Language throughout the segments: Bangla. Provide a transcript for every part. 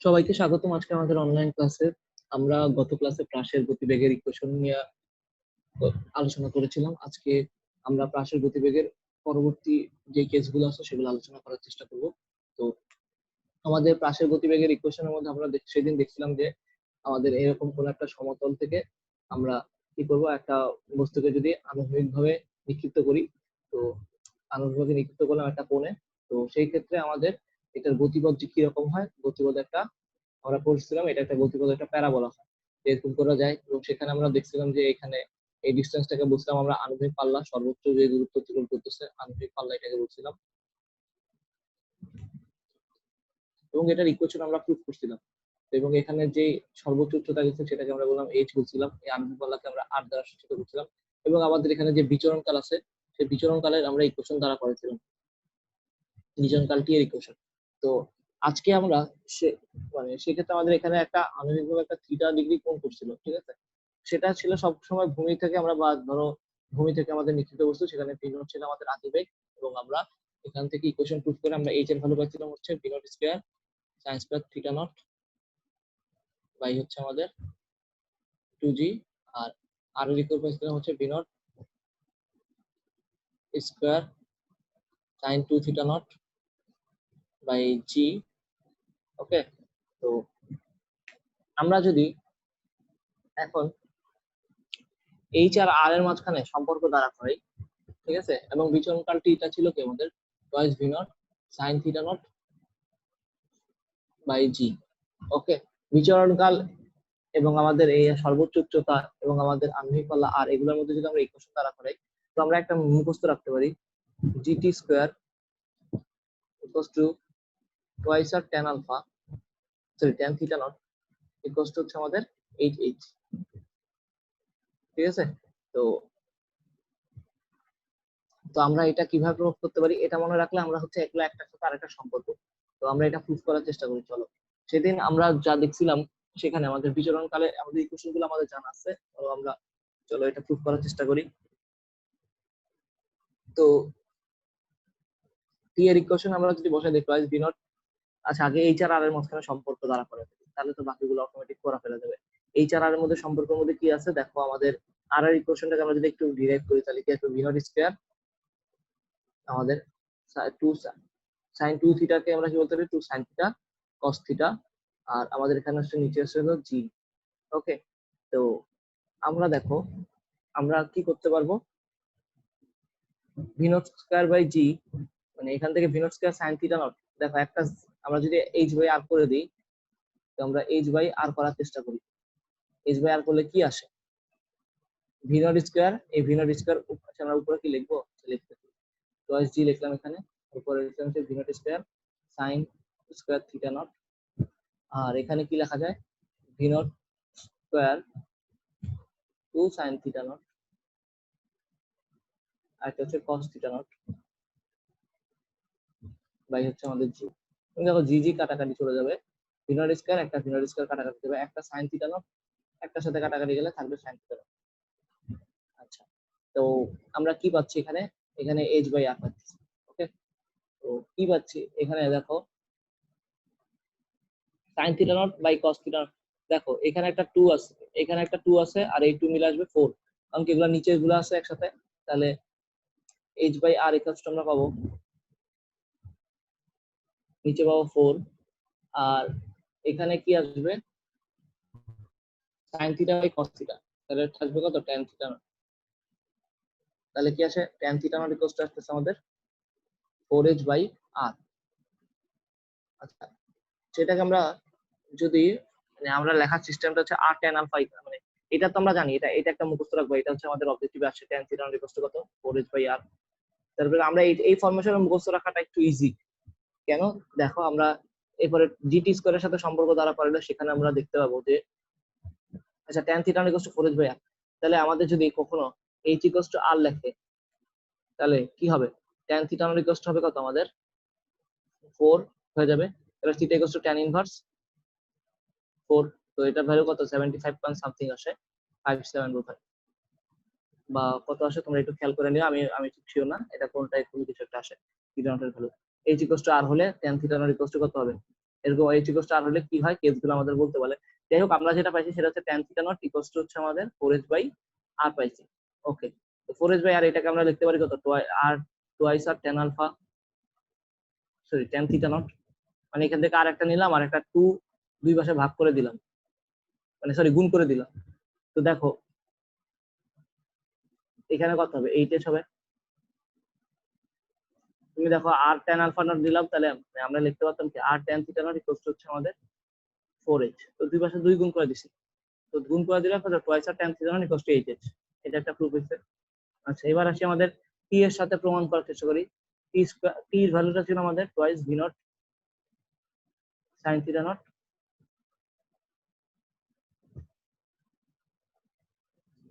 সবাইকে স্বাগতম আজকে আমাদের অনলাইন ক্লাসে। আমরা গত ক্লাসে প্রাসের গতিবেগের ইকুয়েশন নিয়ে আলোচনা করেছিলাম। আজকে আমরা প্রাসের গতিবেগের পরবর্তী যে কেসগুলো আছে সেগুলো আলোচনা করার চেষ্টা করব। তো আমাদের প্রাসের গতিবেগের ইকুয়েশনের মধ্যে আমরা সেদিন দেখছিলাম যে আমাদের এরকম কোন একটা সমতল থেকে আমরা কি করব, একটা বস্তুকে যদি আনুভূমিকভাবে নিক্ষিপ্ত করি, তো আনুভূমিকভাবে নিক্ষিপ্ত করলাম একটা কোণে, তো সেই ক্ষেত্রে আমাদের এটার গতিপথ যে কিরকম হয়, গতিপথ একটা আমরা পড়ছিলাম, এটা একটা গতিপথ একটা প্যারাবোলা হয়, এরকম করা যায়। এবং সেখানে আমরা দেখছিলাম যে এখানে এই ডিস্টেন্সটাকে বুঝলাম আমরা আণবিক পাল্লা, সর্বোচ্চ যে দূরত্ব অতিক্রম করতেছে আণবিক পাল্লা, এটাকে বলছিলাম। এবং এটার ইকুয়েশন আমরা প্রুফ করছিলাম। এবং এখানে যে সর্বোচ্চ উচ্চতা গেছে সেটাকে আমরা বললাম এইচ বলছিলাম, এই আণবিক পাল্লাকে আমরা আর দ্বারা সূচিত করছিলাম। এবং আমাদের এখানে যে বিচরণ কাল আছে, সেই বিচরণ কালের আমরা ইকুয়েশন দ্বারা করেছিলাম বিচরণ কালটি এর ইকুয়েশন। তো আজকে আমরা সেক্ষেত্রে আমাদের এখানে একটা আণবিকভাবে একটা থিটা ডিগ্রি কোণ করছিল, ঠিক আছে। সেটা ছিল সব সময় ভূমি থেকে আমরা, বা ধরো ভূমি থেকে আমাদের নিক্ষিপ্ত বস্তু, সেখানে পি নট ছিল আমাদের আদিবেগ। এবং আমরা এখান থেকে ইকুয়েশন প্রুফ করে আমরা এইচ এর ভ্যালু পাইছিলাম হচ্ছে V not square sine square theta not by হচ্ছে আমাদের 2g। আর আর এর ইকুয়াল পাইছিলাম হচ্ছে V not square sine 2 theta not by G. Okay, তো আমরা যদি এখন এইচ আর আর এর মাঝখানে সম্পর্ক দ্বারা করি, ঠিক আছে, এবং বিচরণ কালটি এটা ছিল কি আমাদের twice V not sine theta not by G. Okay, বিচরণ কাল এবং আমাদের এই সর্বোচ্চ উচ্চতা এবং আমাদের আণবিক পাল্লা আর এগুলোর মধ্যে যদি আমরা ইকুয়েশন দ্বারা করাই, তো আমরা একটা মুখস্থ রাখতে পারি, G T square equals to twice R tan alpha, sorry tan theta not equals to হচ্ছে আমাদের 8h। ঠিক আছে, তো তো আমরা এটা কিভাবে প্রুফ করতে পারি, এটা মনে রাখলে আমরা হচ্ছে একলা একটার সাথে আরেকটা সম্পর্ক। তো আমরা এটা প্রুফ করার চেষ্টা করি। চলো, সেদিন আমরা যা দেখছিলাম সেখানে আমাদের বিচরণ কালে আমাদের ইকুয়েশন গুলো আমাদের জানা আছে। তো আমরা চলো এটা প্রুফ করার চেষ্টা করি। তো টি এর ইকুয়েশন আমরা যদি বসাই দিই টয়েস বি নট, আচ্ছা আগে এইচ আর আর এর মাঝখানে সম্পর্ক দ্বারা করে ফেলি, তাহলে তো বাকিগুলো অটোমেটিক করা ফেলা যাবে। এইচ আর আর এর মধ্যে সম্পর্কের মধ্যে কি আছে দেখো, আমাদের আর এর ইকুয়েশনটাকে আমরা যদি একটু ডিরাইভ করি তাহলে কি আসবে, ভি নট স্কয়ার আমাদের 2 সাইন 2 থিটাকে আমরা কি বলতে পারি, 2 সাইন থিটা কস থিটা, আর আমাদের এখানে হচ্ছে নিচে আসছে হলো জি। ওকে, তো আমরা দেখো আমরা কি করতে পারবো, ভি নট স্কয়ার বাই জি, মানে এখান থেকে V naught square sign theta not, দেখো একটা আমরা যদি এইচ বাই আর করে দিই, তো আমরা এইচ বাই আর করার চেষ্টা করি। এইচ বাই আর করলে কি আসে, ভি নট স্কয়ার, এই ভি নট স্কয়ার আমরা উপরে কি লিখবো, লিখতে টয়েস জি লিখলাম, এখানে উপরে লিখলাম হচ্ছে V not square sine square theta nought, আর এখানে কি লেখা যায়, V not square 2 sine theta nought, আর এটা হচ্ছে কস থিটা নট বাই হচ্ছে আমাদের জি। তুমি দেখো জি জি কাটাকাটি চলে যাবে, ভি নট স্কয়ার একটা ভি নট স্কয়ার কাটাকাটি যাবে, একটা সাইন থিটা নট একটার সাথে কাটাকাটি গেলে থাকবে সাইন থিটা নট। আচ্ছা, তো আমরা কি পাচ্ছি এখানে, এখানে এইচ বাই আর পাচ্ছি। ওকে, তো কি পাচ্ছি এখানে দেখো sine theta not by cos theta not, দেখো এখানে একটা 2 আছে, এখানে একটা 2 আছে, আর এই 2 মিলে আসবে 4, কারণ কি এগুলো নিচে গুলো আছে একসাথে, তাহলে H by R equals to আমরা পাবো, নিচে পাবো 4, আর এখানে কি আসবে sine theta by cos theta, তাহলে আসবে কত tan থিটা নট, তাহলে কি আসে tan theta not equals two আসছে আমাদের 4h বাই আর। আচ্ছা, সেটাকে আমরা যদি মানে আমরা লেখার সিস্টেমটা হচ্ছে আর tan আলফা, মানে এটা তো আমরা জানি, এটা এটা একটা মুখস্থ রাখবো, এটা হচ্ছে আমাদের অবজেক্টিভে আসছে tan theta not equals to কত 4h বাই আর। তারপরে আমরা এই ফরমেশনে মুখস্থ রাখাটা একটু ইজি, কেন দেখো আমরা এরপরে জিটি স্কয়ারের সাথে সম্পর্ক দ্বারা করলে সেখানে আমরা দেখতে পাবো যে আচ্ছা tan theta equals to 4h by r, তাহলে আমাদের যদি কখনো h ইকুয়ালস টু r লেখে তাহলে কি হবে, tan থিটা ইকুয়ালস টু হবে কত আমাদের 4 হয়ে যাবে, এবার theta equals two tan inverse 4, তো এটার ভ্যালু কত 75 পয়েন্ট সামথিং আসে, 57 বোধহয়, বা কত আসে তোমরা একটু খেয়াল করে নিও, আমি আমি ঠিক শিওর না এটা কোনটা, কোনো কিছু একটা আসে থিটা নটের value. h equals to r হলে tan theta not equals to কত হবে এরকম এইচ ইকুয়াল টু আর হলে কি হয় কেসগুলো আমাদের বলতে বলে। যাই হোক আমরা যেটা পাইছি সেটা হচ্ছে tan theta not equal to হচ্ছে আমাদের 4h বাই আর পাইছি। ওকে, তো 4h বাই আর এটাকে আমরা লিখতে পারি কত আর twice R tan alpha, sorry tan theta not, মানে এখান থেকে আর একটা নিলাম আর একটা 2 দুই পাশে ভাগ করে দিলাম, মানে সরি গুণ করে দিলাম। তো দেখো এখানে কত হবে 8h হবে। তুমি দেখো আর tan আলফা নট দিলাম, তাহলে আমরা লিখতে পারতাম কি আর tan theta not equal to হচ্ছে আমাদের 4h, তো দুই পাশে 2 গুণ করে দিছি, তো গুণ করে দিলে কত twice R tan theta not equal to 8h, এটা একটা প্রুফ হইছে। আচ্ছা এবার আসি আমাদের টি এর সাথে প্রমাণ করার চেষ্টা করি। টি এর ভ্যালুটা ছিল আমাদের twice V nought sin theta not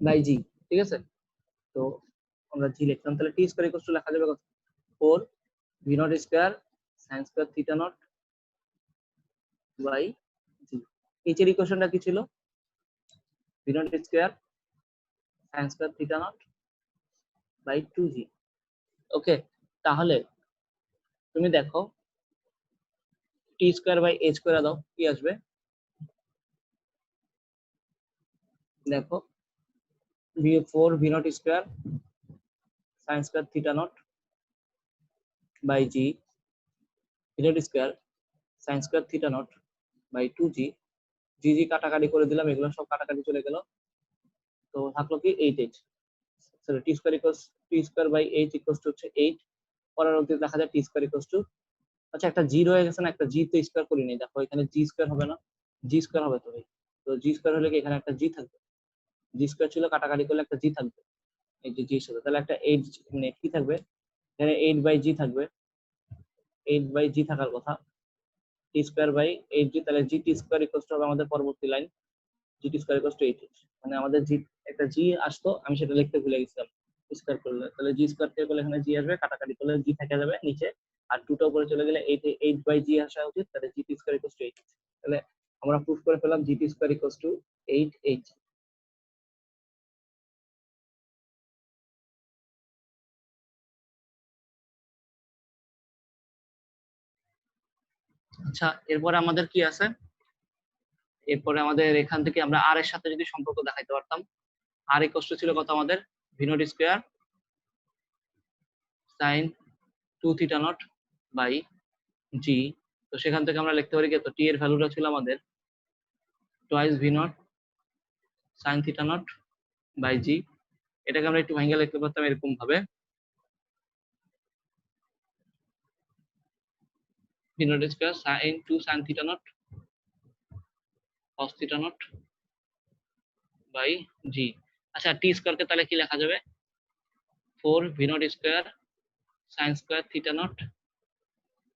by G, ঠিক আছে। তো আমরা জি লিখলাম, তাহলে টি স্কয়ার ইকুয়াল টু লেখা যাবে কত 4 V not square sin square theta not by G. H এর ইকুয়েশনটা কি ছিল V not square sin square theta not by 2g। Okay, তাহলে তুমি দেখো টি স্কয়ার বাই এইচ করে দাও কি আসবে, দেখো V 4 V not square sin square theta not by G, V not square sin square theta not by 2g, G G কাটাকাটি করে দিলাম, এগুলো সব কাটাকাটি চলে গেল, তো থাকলো কি 8h। Sorry T square equals T square by H equals to হচ্ছে 8, পরবর্তীতে দেখা যায় টি স্কয়ার ইকুয়ালস টু, আচ্ছা একটা জি রয়ে গেছে না, একটা জি তো স্কয়ার করি নাই, দেখো এখানে জি স্কয়ার হবে না, জি স্কয়ার হবে তো ভাই, তো জি স্কয়ার হলে কি এখানে একটা জি থাকবে, জি স্কয়ার ছিল কাটাকাটি করলে একটা জি থাকবে, এই যে জি সাথে তাহলে একটা 8 মানে কি থাকবে এখানে 8 বাই জি থাকবে, 8 বাই জি থাকার কথা, টি স্কয়ার বাই 8g, তাহলে জি টি স্কয়ার ইকুয়ালস টু হবে আমাদের পরবর্তী লাইন জি T square equals two 8h, মানে আমাদের জি একটা জি আসতো আমি সেটা লিখতে ভুলে গেছিলাম, স্কয়ার করলে তাহলে জি স্কয়ার থেকে করলে এখানে জি আসবে, কাটাকাটি করলে জি থেকে যাবে নিচে, আর 2টা উপরে চলে গেলে 8 বাই জি আসা উচিত, তাহলে জি T square equals two 8h। তাহলে আমরা প্রুফ করে পেলাম জি T square equals two 8h। আচ্ছা এরপরে আমাদের কি আছে, এরপরে আমাদের এখান থেকে আমরা আর এর সাথে যদি সম্পর্ক দেখাইতে পারতাম, আর ইকুয়ালস টু ছিল কত আমাদের V not square sin 2 theta not by G, তো সেখান থেকে আমরা লিখতে পারি কি তো টি এর ভ্যালুটা ছিল আমাদের twice V nought sin theta not by G, এটাকে আমরা একটু ভাঙিয়ে লিখতে পারতাম এরকম ভাবে V not square sin 2 sin theta nought cos theta not by G. আচ্ছা টি স্কয়ারকে তাহলে কি লেখা যাবে 4 V not square sin square theta not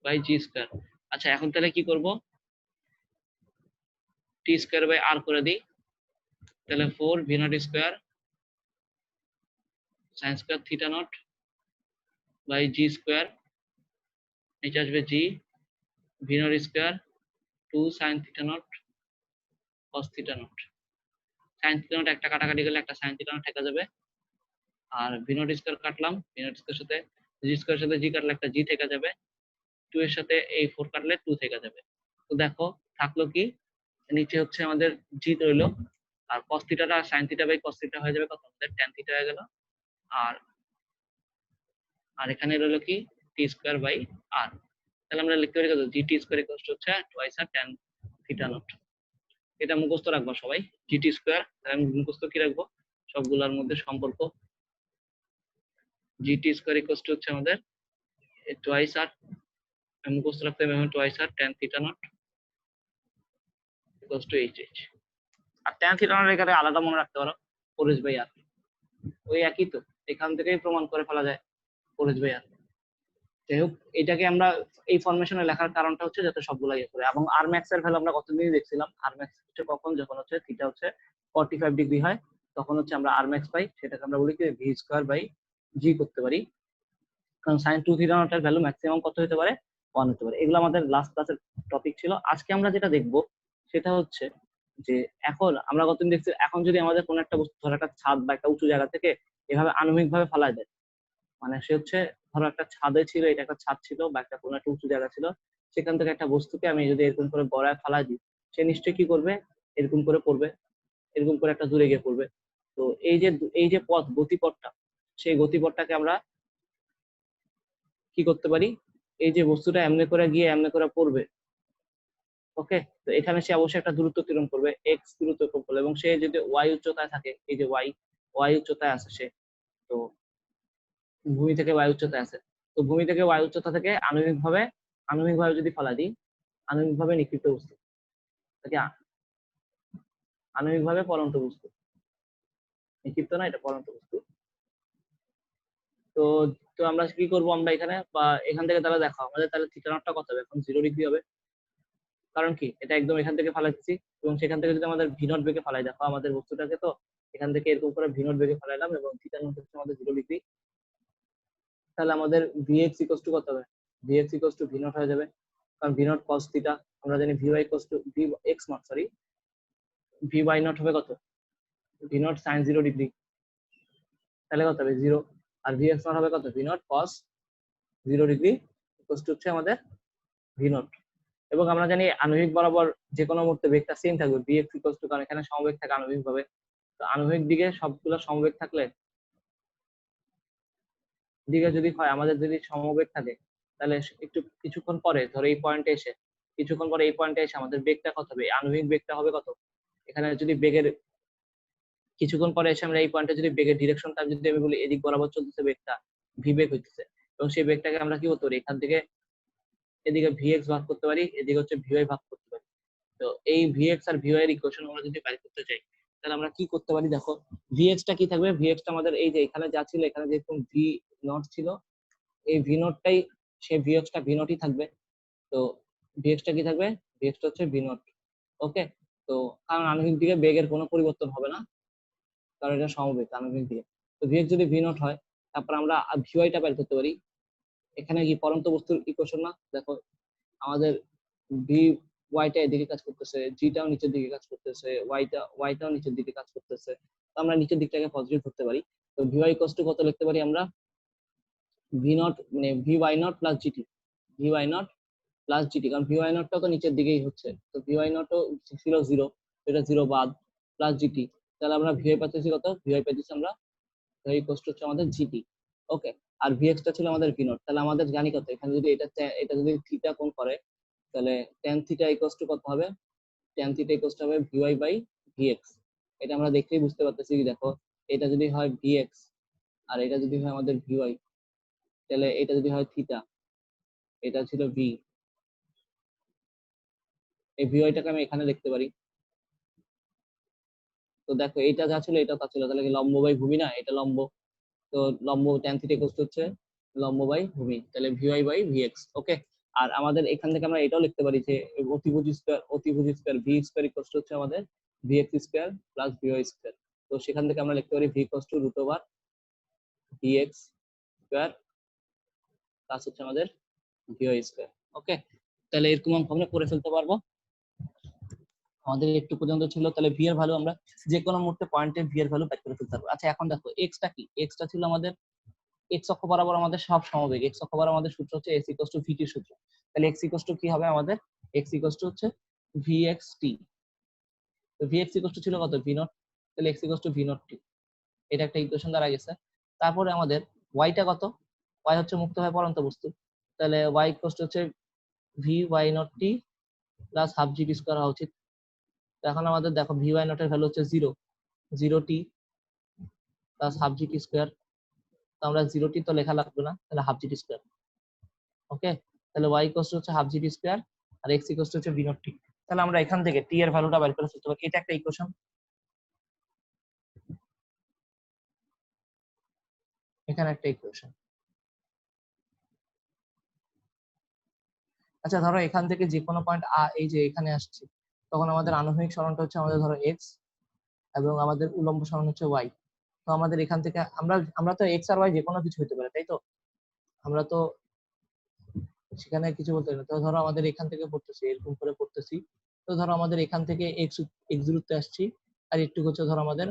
by G square. আচ্ছা এখন তাহলে কি করব, টি স্কয়ার বাই আর করে দিই, তাহলে 4 V not square sin square theta not by G square, নিচে আসবে G, V not square 2 sin theta nought cos theta nought, sin theta nought একটা কাটাকাটি গেলে একটা sin থিটা নট থেকে যাবে, আর ভি নট স্কয়ার কাটলাম, ভি নট স্কয়ার সাথে জি স্কয়ার সাথে জি কাটলে একটা জি থেকে যাবে, 2 এর সাথে এই 4 কাটলে 2 থেকে যাবে। তো দেখো থাকলো কি নিচে হচ্ছে আমাদের জি রইলো, আর cos থিটাটা sin theta by cos theta হয়ে যাবে কত আমাদের tan থিটা হয়ে গেল, আর আর এখানে রইলো কি টি স্কয়ার বাই আর, তাহলে আমরা লিখতে পারি কত G T square equals to হচ্ছে twice R tan theta not. এটা মুখস্থ রাখবা সবাই, জি টি স্কয়ার, আমি মুখস্থ কি রাখবো সবগুলোর মধ্যে সম্পর্ক, G T square equals to হচ্ছে আমাদের টুয়াইস আর, আমি মুখস্থ রাখতে হবে twice R tan theta not equals to H H, আর tan থিটা নট এখানে আলাদা মনে রাখতে পারো 4h বাই আর, ওই একই তো, এখান থেকেই প্রমাণ করে ফেলা যায় 4h বাই আর। যাই হোক এটাকে আমরা এই ফরমেশনে লেখার কারণটা হচ্ছে যাতে সবগুলা ইয়ে করে, এবং আর ম্যাক্স এর ভ্যালু আমরা কতদিন দেখছিলাম, আর ম্যাক্স হচ্ছে কখন যখন হচ্ছে থিটা হচ্ছে 45 ডিগ্রি হয়, তখন হচ্ছে আমরা আর ম্যাক্স পাই, সেটাকে আমরা বলি কি ভি স্কয়ার বাই জি করতে পারি, কারণ sin 2 থিটা নটের ভ্যালু ম্যাক্সিমাম কত হতে পারে 1 হতে পারে। এগুলো আমাদের লাস্ট ক্লাসের টপিক ছিল। আজকে আমরা যেটা দেখব সেটা হচ্ছে যে এখন আমরা কতদিন দেখছি, এখন যদি আমাদের কোনো একটা বস্তু ধরো একটা ছাদ বা একটা উঁচু জায়গা থেকে এভাবে আনুভূমিক ভাবে ফেলায় দেয়, মানে সে হচ্ছে ধরো একটা ছাদে ছিল, এটা একটা ছাদ ছিল বা একটা কোনো একটা উঁচু জায়গা ছিল, সেখান থেকে একটা বস্তুকে আমি যদি এরকম করে গড়ায় ফালা দিই, সে নিশ্চয়ই কি করবে, এরকম করে পড়বে, এরকম করে একটা দূরে গিয়ে পড়বে। তো এই যে পথ, গতিপথটা, সেই গতিপথটাকে আমরা কি করতে পারি, এই যে বস্তুটা এমনি করে গিয়ে এমনি করে পড়বে, ওকে, তো এখানে সে অবশ্যই একটা দূরত্ব অতিক্রম করবে, এক্স দূরত্ব অতিক্রম করবে, এবং সে যদি ওয়াই উচ্চতায় থাকে, এই যে ওয়াই উচ্চতায় আছে সে, তো ভূমি থেকে ওয়াই উচ্চতায় আছে, তো ভূমি থেকে ওয়াই উচ্চতা থেকে আণবিকভাবে যদি ফেলা দিই, আণবিকভাবে নিক্ষিপ্ত বস্তু, তাকে আণবিকভাবে পড়ন্ত বস্তু, নিক্ষিপ্ত না, এটা পড়ন্ত বস্তু। তো তো আমরা কি করব, আমরা এখানে বা এখান থেকে তাহলে দেখো আমাদের তাহলে থিটা নটটা কত হবে, এখন 0 ডিগ্রি হবে, কারণ কি এটা একদম এখান থেকে ফালাচ্ছি, এবং সেখান থেকে যদি আমাদের ভি নট বেগে ফালাই, দেখো আমাদের বস্তুটাকে তো এখান থেকে এরকম করে ভি নট বেগে ফালাইলাম, এবং থিটা নট হচ্ছে আমাদের 0 ডিগ্রি, তাহলে আমাদের ভিএক্স ইকুয়াল টু কত হবে, V X equal to V not হয়ে যাবে, কারণ ভি নট কস থিটা, আমরা জানি V Y equal to V X not, sorry, V Y not হবে কত, ভি নট সাইন 0 ডিগ্রি, তাহলে কত হবে 0, আর ভি এক্স নট হবে কত, V not cos 0 degree equal to হচ্ছে আমাদের ভি নট। এবং আমরা জানি আণবিক বরাবর যে কোনো মুহূর্তে বেগটা সেম থাকবে, বিএক্স ইকুয়াল টু, কারণ এখানে সমবেগ থাকে আণবিক ভাবে, তো আণবিক দিকে সবগুলো সমবেগ থাকলে, দিকে যদি হয় আমাদের যদি সমবেগ থাকে, তাহলে একটু কিছুক্ষণ পরে ধরো এই পয়েন্টে এসে, কিছুক্ষণ পরে এই পয়েন্টে এসে আমাদের বেগটা কত হবে, আণবিক বেগটা হবে কত, এখানে যদি বেগের কিছুক্ষণ পরে এসে আমরা এই পয়েন্টে যদি বেগের ডিরেকশনটা যদি আমি বলি এদিক বরাবর চলতেছে বেগটা, ভি বেগ হইতেছে, এবং সেই বেগটাকে আমরা কি করতে পারি, এখান থেকে এদিকে ভিএক্স ভাগ করতে পারি, এদিকে হচ্ছে ভিওয়াই ভাগ করতে পারি। তো এই ভিএক্স আর ভিওয়াই এর ইকুয়েশন আমরা যদি বের করতে চাই, তাহলে আমরা কি করতে পারি, দেখো ভিএক্স টা কি থাকবে, ভিএক্স টা আমাদের এই যে এখানে যা ছিল, এখানে যেরকম ভি নট ছিল, এই ভি নটটাই, সে ভিএক্স টা ভি নটই থাকবে, তো ভিএক্স টা কি থাকবে, ভিএক্স টা হচ্ছে ভি নট, ওকে। তো কারণ আণবিক দিকে বেগের কোনো পরিবর্তন হবে না, কারণ এটা সমবেগ আণবিক দিকে, তো ভিএক্স যদি ভি নট হয়, তারপর আমরা ভিওয়াই টা বের করতে পারি, এখানে কি পরন্ত বস্তুর ইকুয়েশন না, দেখো আমাদের ভি ওয়াইটা এদিকে কাজ করতেছে, জিটাও নিচের দিকে কাজ করতেছে, ওয়াইটাও নিচের দিকে কাজ করতেছে, তো আমরা নিচের দিকটাকে পজিটিভ ধরতে পারি, তো ভিওয়াই কষ্ট কত লিখতে পারি আমরা, ভি নট মানে V Y not plus G T, V Y not plus G T, কারণ ভি ওয়াই নটটা তো নিচের দিকেই হচ্ছে, তো ভি ওয়াই নটও ছিল 0, এটা 0 বাদ, প্লাস জিটি, তাহলে আমরা ভিওয়াই পাচ্ছি কত, ভিওয়াই পাচ্ছি আমরা ভিওয়াই কষ্ট হচ্ছে আমাদের জিটি, ওকে। আর ভিএক্স টা ছিল আমাদের ভি নট, তাহলে আমাদের জানি কত, এখানে যদি এটা যদি থিটা কোণ করে, তাহলে tan থিটা ইকুয়ালস টু কত হবে, tan থিটা ইকুয়ালস টু হবে ভিওয়াই বাই ভিএক্স, এটা আমরা দেখলেই বুঝতে পারতেছি, কি দেখো এটা যদি হয় ভিএক্স আর এটা যদি হয় আমাদের ভিওয়াই, তাহলে এটা যদি হয় থিটা, এটা ছিল ভি, এই ভিওয়াইটাকে আমি এখানে লিখতে পারি, তো দেখো এইটা যা ছিল এটা তা ছিল, তাহলে কি লম্ব বাই ভূমি না, এটা লম্ব, তো লম্ব tan থিটা ইকুয়ালস টু হচ্ছে লম্ব বাই ভূমি, তাহলে ভিওয়াই বাই ভিএক্স, ওকে। আর আমাদের এখান থেকে আমরা এটাও লিখতে পারি যে অতিভুজ square V square equals to হচ্ছে আমাদের V X square plus V Y square, তো সেখান থেকে আমরা লিখতে পারি V equals to root over V X square plus হচ্ছে আমাদের ভিওয়াই স্কয়ার, ওকে। তাহলে এরকম অঙ্ক আমরা করে ফেলতে পারবো, আমাদের একটু পর্যন্ত ছিল, তাহলে ভি এর ভ্যালু আমরা যে কোনো মুহূর্তে পয়েন্টে ভি এর ভ্যালু বের করে ফেলতে পারবো। আচ্ছা এখন দেখো এক্স টা কি, এক্স টা ছিল আমাদের এক্স অক্ষ বরাবর আমাদের সব সমবেগ, এক্স অক্ষ বরাবর আমাদের সূত্র হচ্ছে এস ইকুয়ালস টু ভিটি সূত্র, তাহলে এক্স ইকুয়ালস টু কি হবে আমাদের, এক্স ইকুয়ালস টু হচ্ছে ভিএক্স টি, তো ভিএক্স ইকুয়ালস টু ছিল কত ভি নট, তাহলে X equals to V nought T, এটা একটা ইকুয়েশন দ্বারা গেছে। তারপরে আমাদের ওয়াইটা কত, ওয়াই হচ্ছে মুক্তভাবে পড়ন্ত বস্তু, তাহলে ওয়াই ইকুয়ালস টু হচ্ছে V why not T plus half G T square হওয়া উচিত, তো এখন আমাদের দেখো ভি ওয়াই নট এর ভ্যালু হচ্ছে 0 T plus half G T square, তো আমরা 0 টি তো লেখা লাগবে না, তাহলে half G T square, okay. তাহলে y ইকুয়ালস টু হচ্ছে হাফ জি টি স্কয়ার আর x ইকুয়ালস টু হচ্ছে v নট টি, তাহলে আমরা এখান থেকে t এর ভ্যালুটা বের করে ফেলতে পারি, এটা একটা ইকুয়েশন, এখানে একটা ইকুয়েশন। আচ্ছা ধরো এখান থেকে যে কোনো পয়েন্ট এই যে এখানে আসছে, তখন আমাদের আনুভূমিক সরণটা হচ্ছে আমাদের ধরো x, এবং আমাদের উলম্ব সরণ হচ্ছে y, তো আমাদের এখান থেকে আমরা তো x আর y যে কোনো কিছু হতে পারে, তাই তো, আমরা তো সেখানে কিছু বলতে পারি না, তো ধরো আমাদের এখান থেকে পড়তেছি এরকম করে পড়তেছি, তো ধরো আমাদের এখান থেকে x দূরত্বে আসছি, আর একটু হচ্ছে ধরো আমাদের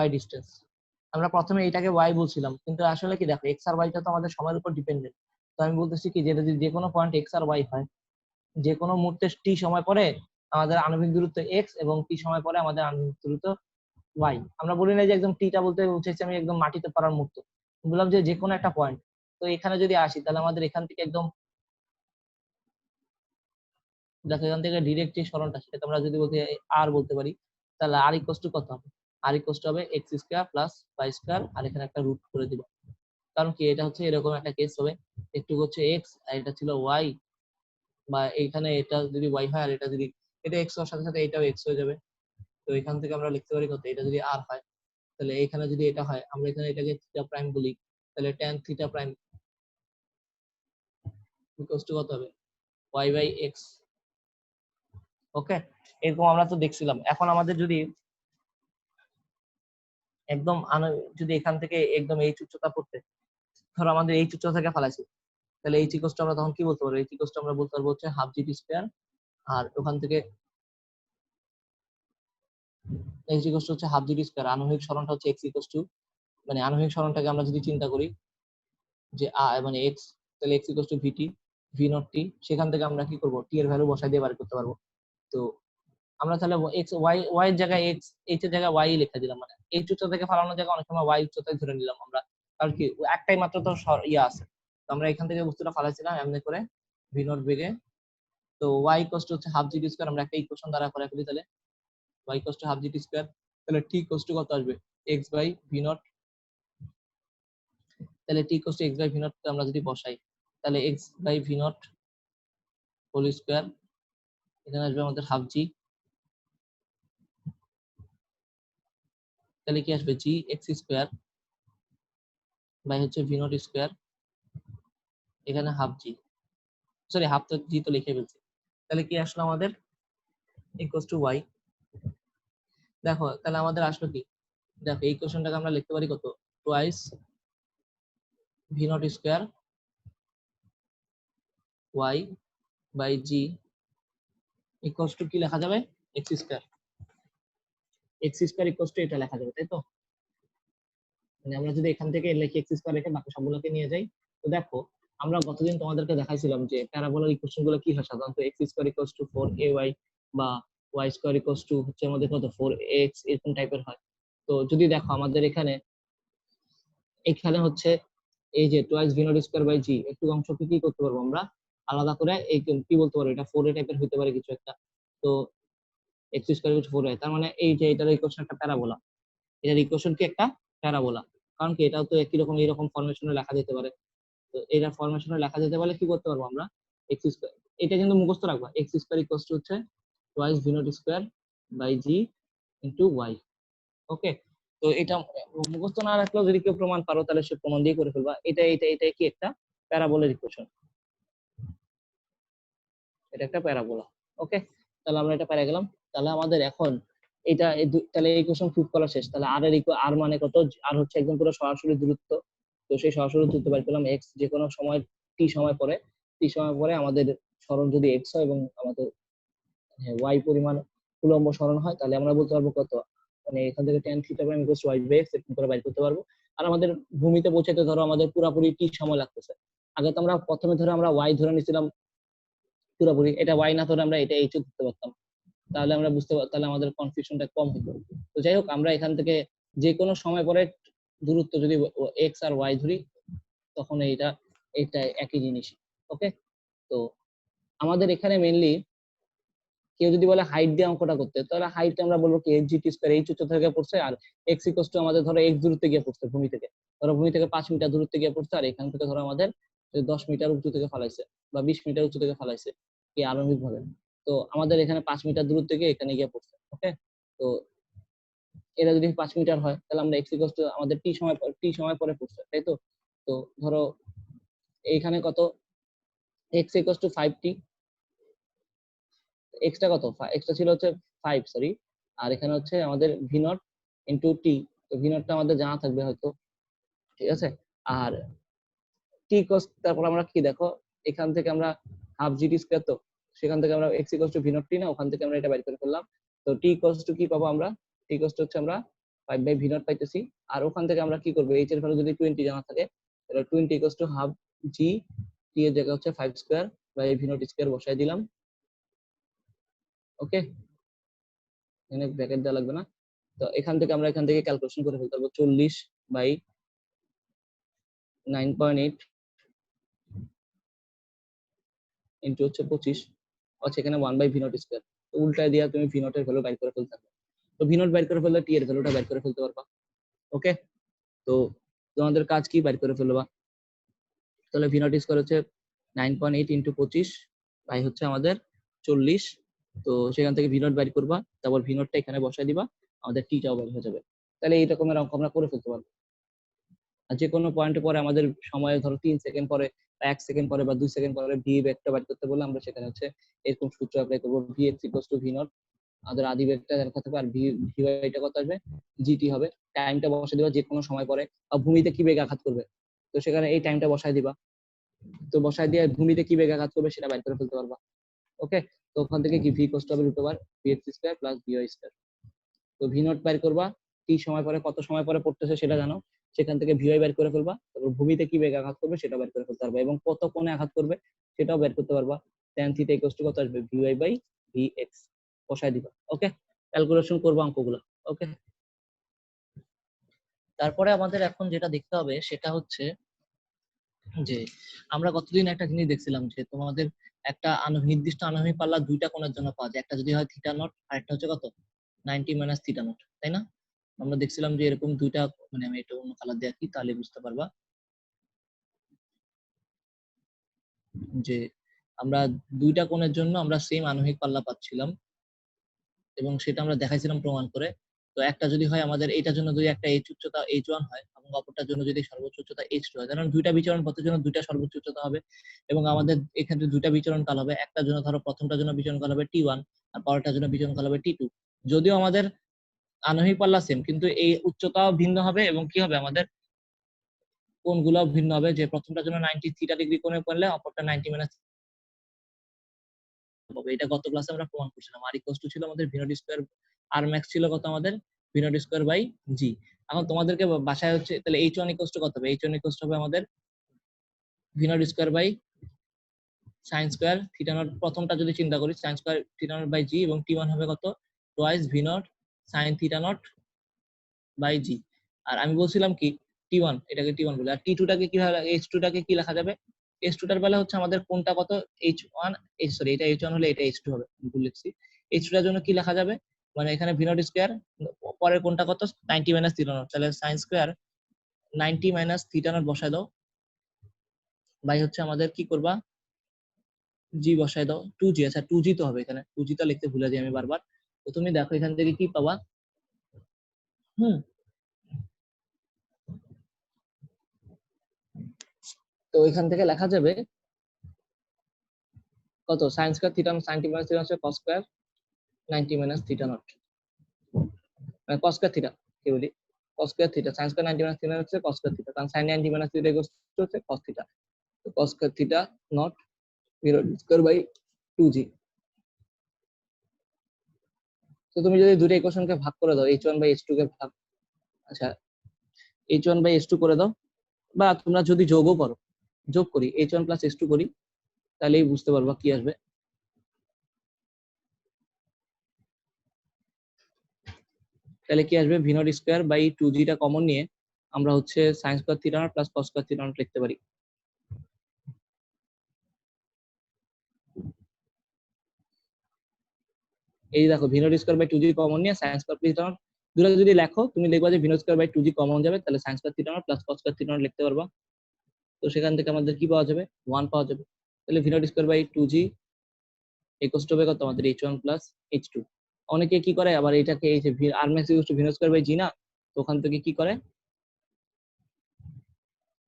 y ডিস্টেন্স, আমরা প্রথমে এটাকে y বলছিলাম, কিন্তু আসলে কি দেখো x আর y টা তো আমাদের সময়ের উপর ডিপেন্ডেন্ট, তো আমি বলতেছি কি যেটা যদি যে কোনো পয়েন্ট x আর y হয়, যে কোনো মুহূর্তে টি সময় পরে আমাদের আণবিক দূরত্ব x এবং টি সময় পরে আমাদের আণবিক দূরত্ব y। আমরা বলি না যে একদম টিটা বলতে বুঝাইছি আমি একদম মাটিতে পড়ার মুহূর্ত, বললাম যে যে কোনো একটা পয়েন্ট। তো এখানে যদি আসি তাহলে আমাদের এখান থেকে একদম দেখো এখান থেকে ডিরেক্ট যে সরণটা সেটা আমরা যদি বলতে আর বলতে পারি, তাহলে আর ইকুয়াল টু কত হবে? আর ইকুয়াল টু হবে X square plus Y square, আর এখানে একটা রুট করে দিব। কারণ কি এটা হচ্ছে এরকম একটা কেস হবে, একটু হচ্ছে এক্স আর এটা ছিল ওয়াই, বা এইখানে এটা যদি ওয়াই হয় আর এটা যদি এটা এক্স হওয়ার সাথে সাথে এটাও এক্স হয়ে যাবে। তো এখান থেকে আমরা লিখতে পারি কত, এটা যদি আর হয় তাহলে এখানে যদি এটা হয় আমরা এখানে এটাকে থিটা প্রাইম বলি, তাহলে tan theta prime equal to কত হবে? Y by x. ওকে, এরকম আমরা তো দেখছিলাম। এখন আমাদের যদি একদম যদি এখান থেকে একদম এই উচ্চতা পড়তে, ধরো আমাদের এই উচ্চতা থেকে ফালাইছি, তাহলে এই ইকুয়াল টু আমরা তখন কি বলতে পারবো? এই ইকুয়াল টু আমরা বলতে পারবো হচ্ছে হাফ জিটি স্কয়ার, আর ওখান থেকে x ইকুয়াল টু হচ্ছে হাফ জিটি স্কয়ার, আণবিক সরণটা হচ্ছে x ইকুয়াল টু, মানে আণবিক সরণটাকে আমরা যদি চিন্তা করি যে মানে x, তাহলে x equal to V T V nought T, সেখান থেকে আমরা কি করব, টি এর ভ্যালু বসাই দিয়ে বার করতে পারবো। তো আমরা তাহলে x y এর জায়গায় x, h এর জায়গায় y লিখে দিলাম, মানে h উচ্চতা থেকে ফালানোর জায়গায় অনেক সময় y উচ্চতায় ধরে নিলাম আমরা, কারণ কি একটাই মাত্র তো ইয়া আছে। তো আমরা এখান থেকে বস্তুটা ফালাইছিলাম এমনি করে ভি নট বেগে। তো y ইকুয়াল টু হচ্ছে হাফ জিটি স্কয়ার, আমরা একটা ইকুয়েশন দ্বারা করে ফেলি, তাহলে y equal to half GT square, তাহলে t ইকুয়াল টু কত আসবে? x by V not. তাহলে t equal to x by V not আমরা যদি বসাই, তাহলে x by V not whole square, এখানে আসবে আমাদের হাফ জি, তাহলে কি আসবে? জি এক্স স্কয়ার বাই হচ্ছে ভি নট স্কয়ার, এখানে হাফ জি, সরি হাফ তো জি তো লিখে ফেলছি। তাহলে কি আসলো আমাদের? Equal to Y. দেখো তাহলে আমাদের আসলো কি, দেখো এই কোশ্চেনটাকে আমরা লিখতে পারি কত, twice V not square Y by G equal to কি লেখা যাবে? X square. X square equal to এটা লেখা যাবে, তাই তো? মানে আমরা যদি এখান থেকে লিখি এক্স স্কয়ার রেখে বাকি সবগুলোকে নিয়ে যাই, তো দেখো আমরা গতদিন তোমাদেরকে দেখাইছিলাম যে প্যারাবোলার ইকুয়েশন গুলো কি হয় সাধারণত, x square equal two 4ay বা ওয়াই স্কয়ার ইকুয়াল টু হচ্ছে আমাদের কত 4x, এরকম টাইপের হয়। তো যদি দেখো আমাদের এখানে এখানে হচ্ছে এই যে twice V not square by G, একটু অংশকে কি করতে পারবো আমরা আলাদা করে, এই কি বলতে পারবো, এটা 4a টাইপের হতে পারে কিছু একটা। তো x square equal two 4a, তার মানে এই যে এটার ইকুয়েশন একটা প্যারাবোলা, এটার ইকুয়েশন কি একটা প্যারাবোলা। কারণ কি এটাও তো একই রকম এইরকম ফরমেশনে লেখা যেতে পারে। তো এটা ফরমেশনে লেখা যেতে পারলে কি করতে পারবো আমরা, এক্স স্কয়ার, এটা কিন্তু মুখস্থ রাখবা, এক্স স্কয়ার ইকুয়াল টু হচ্ছে twice V not square by G into Y. Okay, তো এটা মুখস্থ না রাখলেও যদি কেউ প্রমাণ পারো তাহলে সে প্রমাণ দিয়ে করে ফেলবা। এটা কি একটা প্যারাবোলার ইকুয়েশন, এটা একটা প্যারাবোলা। ওকে, তাহলে আমরা এটা পেরে গেলাম। তাহলে আমাদের এখন এটা তাহলে এই ইকুয়েশন প্রুফ করা শেষ। তাহলে আর এর আর মানে কত? আর হচ্ছে একদম পুরো সরাসরি দূরত্ব। তো সেই সরাসরি দূরত্ব বের করলাম এক্স, যে কোনো সময় টি সময় পরে, টি সময় পরে আমাদের সরণ যদি এক্স হয় এবং আমাদের ওয়াই পরিমাণ উলম্ব সরণ হয়, তাহলে আমরা বলতে পারবো কত, মানে এখান থেকে tan theta prime equal to y by x এরকম করে বের করতে পারবো। আর আমাদের ভূমিতে পৌঁছাতে ধরো আমাদের পুরোপুরি টি সময় লাগতেছে। আগে তো আমরা প্রথমে ধরে আমরা y ধরে নিছিলাম পুরোপুরি, এটা y না ধরে আমরা এটা h ধরতে পারতাম, তাহলে আমরা বুঝতে পারতাম, তাহলে আমাদের কনফিউশনটা কম হতো। তো যাই হোক, আমরা এখান থেকে যে কোনো সময় পরে দূরত্ব যদি x আর y ধরি তখন এটা একই জিনিস। ওকে, তো আমাদের এখানে মেইনলি কেউ যদি বলে হাইট দিয়ে অঙ্কটা করতে, তাহলে হাইট আমরা বলবো কি h gt স্কয়ার, h উচ্চতা থেকে পড়ছে, আর x ইকুয়াল টু আমাদের ধরো x দূরত্বে গিয়ে পড়ছে ভূমি থেকে, ধরো ভূমি থেকে 5 মিটার দূরত্বে গিয়ে পড়ছে, আর এখান থেকে ধরো আমাদের 10 মিটার উঁচু থেকে ফলাইছে বা 20 মিটার উঁচু থেকে ফলাইছে কি আণবিক ভাবে। তো আমাদের এখানে 5 মিটার দূরত্বে গিয়ে এখানে গিয়ে পড়ছে। ওকে, তো এটা যদি 5 মিটার হয় তাহলে আমরা x ইকুয়াল টু আমাদের টি সময় পরে পড়ছে, তাই তো? তো ধরো এইখানে কত, x equal two 5t, extra কত, এক্সটা ছিল হচ্ছে 5, সরি, আর এখানে হচ্ছে আমাদের ভি নট ইনটু টি। তো ভি নটটা আমাদের জানা থাকবে হয়তো, ঠিক আছে। আর টি কস, তারপর আমরা কি দেখো এখান থেকে আমরা হাফ জিটি স্কয়ার, তো সেখান থেকে আমরা X equal to V nought T, না ওখান থেকে আমরা এটা বের করে ফেললাম। তো টি ইকুয়াল টু কি পাবো আমরা, টি ইকুয়াল টু হচ্ছে আমরা 5 বাই ভি নট পাইতেছি। আর ওখান থেকে আমরা কি করব, এইচ এর ভ্যালু যদি 20 জানা থাকে তাহলে 20 equal to half G, T এর জায়গা হচ্ছে 5 square by V not square বসাই দিলাম। ওকে, এখানে ব্র্যাকেট দেওয়া লাগবে না। তো এখান থেকে আমরা এখান থেকে ক্যালকুলেশন করে ফেলতে পারবো 40/9.8 ইন্টু হচ্ছে 25, আচ্ছা এখানে 1/v0 স্কয়ার। তো উল্টায় দিয়া তুমি v0 এর ভ্যালু বাইর করে ফেলতে পারবে। তো v0 বাইর করে ফেললে t এর ভ্যালুটা বাইর করে ফেলতে পারবা। ওকে, তো তোমাদের কাজ কি বাইর করে ফেলবা। তাহলে v0 স্কয়ার হচ্ছে 9.8 ইন্টু 25 বাই হচ্ছে আমাদের 40। তো সেখান থেকে v0 বাইর করবা, তারপর v0টা এখানে বসায় দিবা, আমাদের t-টাও বের হয়ে যাবে। তাহলে এই রকমের অঙ্ক আমরা করে ফেলতে পারবো। আর যে কোনো পয়েন্টে পরে আমাদের সময় ধরো 3 সেকেন্ড পরে বা 1 সেকেন্ড পরে বা 2 সেকেন্ড পরে ভি ভেক্টর বাইর করতে বললে আমরা সেখানে হচ্ছে এরকম সূত্র অ্যাপ্লাই করব, vx v0, আমাদের আদি ভেক্টর দেখা থাকবে, আর ভিটা কত আসবে, জিটি হবে। টাইমটা বসায় দিবা যে কোনো সময় পরে, আর ভূমিতে কি বেগ আঘাত করবে, তো সেখানে এই টাইমটা বসায় দিবা। তো বসায় দিয়ে ভূমিতে কি বেগ আঘাত করবে সেটা বাইর করে ফেলতে পারবা। ওকে, তো ওখান থেকে কি ভি কষ্ট হবে √vx² প্লাস vy²। তো ভি নট বাইর করবা, কি সময় পরে কত সময় পরে পড়তেছে সেটা জানো, সেখান থেকে ভিওয়াই বের করে ফেলবা, তারপর ভূমিতে কি বেগ আঘাত করবে সেটা বের করে ফেলতে পারবা, এবং কত কোণে আঘাত করবে সেটাও বের করতে পারবা। tan থিটা ইকুয়ালস টু কত আসবে, vy/vx বসায় দিবা। ওকে, ক্যালকুলেশন করবা অঙ্কগুলো। ওকে, তারপরে আমাদের এখন যেটা দেখতে হবে সেটা হচ্ছে যে আমরা গতদিন একটা জিনিস দেখছিলাম যে তোমাদের একটা নির্দিষ্ট আনুভূমিক পাল্লা দুইটা কোণের জন্য পাওয়া যায়, একটা যদি হয় থিটা নট আর একটা হচ্ছে কত 90 - থিটা নট, তাই না? আমরা দেখছিলাম যে এরকম দুইটা, মানে আমি এটা অন্য কালার দিয়ে আঁকি তাহলে বুঝতে পারবা যে আমরা দুইটা কোণের জন্য আমরা সেম আনুভূমিক পাল্লা পাচ্ছিলাম, এবং সেটা আমরা দেখাইছিলাম প্রমাণ করে। তো একটা যদি হয় আমাদের এটার জন্য যদি একটা h উচ্চতা h1 হয় এবং অপরটার জন্য যদি সর্বোচ্চ উচ্চতা h2 হয়, কারণ দুইটা বিচরণ পথের জন্য দুইটা সর্বোচ্চ উচ্চতা হবে, এবং আমাদের এখানে দুইটা বিচরণ কাল হবে, একটার জন্য ধরো প্রথমটার জন্য বিচরণ কাল হবে t1 আর পরেরটার জন্য বিচরণ কাল হবে t2। যদিও আমাদের আনুভূমিক পাল্লা সেম, কিন্তু এই উচ্চতাও ভিন্ন হবে এবং কি হবে আমাদের কোণগুলোও ভিন্ন হবে, যে প্রথমটার জন্য 90 থিটা ডিগ্রি কোণে করলে অপরটা 90 হবে। এটা গত ক্লাসে আমরা প্রমাণ করছিলাম। আর ইকুয়ালস টু ছিল আমাদের v0 স্কয়ার, আর ম্যাক্স ছিল কত আমাদের v0 স্কয়ার বাই জি। এখন তোমাদেরকে বাসায় হচ্ছে তাহলে h1 ইকুয়ালস টু কত হবে, h1 ইকুয়ালস টু হবে আমাদের v0 square by sin square theta nought, প্রথমটা যদি চিন্তা করি sin square theta not by G, এবং t1 হবে কত twice v0 sin theta not by G. আর আমি বলছিলাম কি t1, এটাকে t1 বলে, আর t2 টাকে কি হবে, h2 টাকে কি লেখা যাবে, h2 টার বেলা হচ্ছে আমাদের কোনটা কত h1, সরি এটা h1 হলে এটা h2 হবে, ভুল লিখছি। h2 টার জন্য কি লেখা যাবে, মানে এখানে v0 স্কয়ার পরের কোনটা কত 90 - থিটা নট, তাহলে sin স্কয়ার 90 - থিটা নট বসায় দাও বাই হচ্ছে আমাদের কি করবা জি বসায় দাও 2g। আচ্ছা 2g তো হবে, এখানে 2g টা লিখতে ভুলে যাই আমি বারবার। তো তুমি দেখো এখান থেকে কি পাবা, হুম, তো এখান থেকে লেখা যাবে কত sin স্কয়ার থিটা 90 - থিটা হচ্ছে cos স্কয়ার 90 - থিটা নট, মানে cos স্কয়ার থিটা কি বলি, cos square theta, sin square 90 - theta হচ্ছে cos স্কয়ার থিটা, কারণ sin 90 - থিটা হচ্ছে cos থিটা। তো cos square theta not v0 square by 2g। তো তুমি যদি দুটো ইকুয়েশনকে ভাগ করে দাও, h1 বাই h2 কে ভাগ, আচ্ছা h1 বাই h2 করে দাও, বা তোমরা যদি যোগও করো, যোগ করি h1 প্লাস h2 করি, তাহলেই বুঝতে পারবা কি আসবে। তাহলে কি আসবে, v0 স্কয়ার বাই 2g টা কমন নিয়ে আমরা হচ্ছে sin square theta not plus cos square theta not লিখতে পারি। এই দেখো v0 square by 2g common নিয়ে sin স্কয়ার থিটা নট, দুটো যদি লেখো তুমি লিখবা যে v0 square by 2g common যাবে, তাহলে sin square theta not plus cos square theta not লিখতে পারবা। তো সেখান থেকে আমাদের কি পাওয়া যাবে, 1 পাওয়া যাবে। তাহলে v0 square by 2g equals to হবে কত আমাদের h1 প্লাস h2। অনেকে কি করে আবার এটাকে এই যে r max equals to v0 square by g না, তো ওখান থেকে কি করে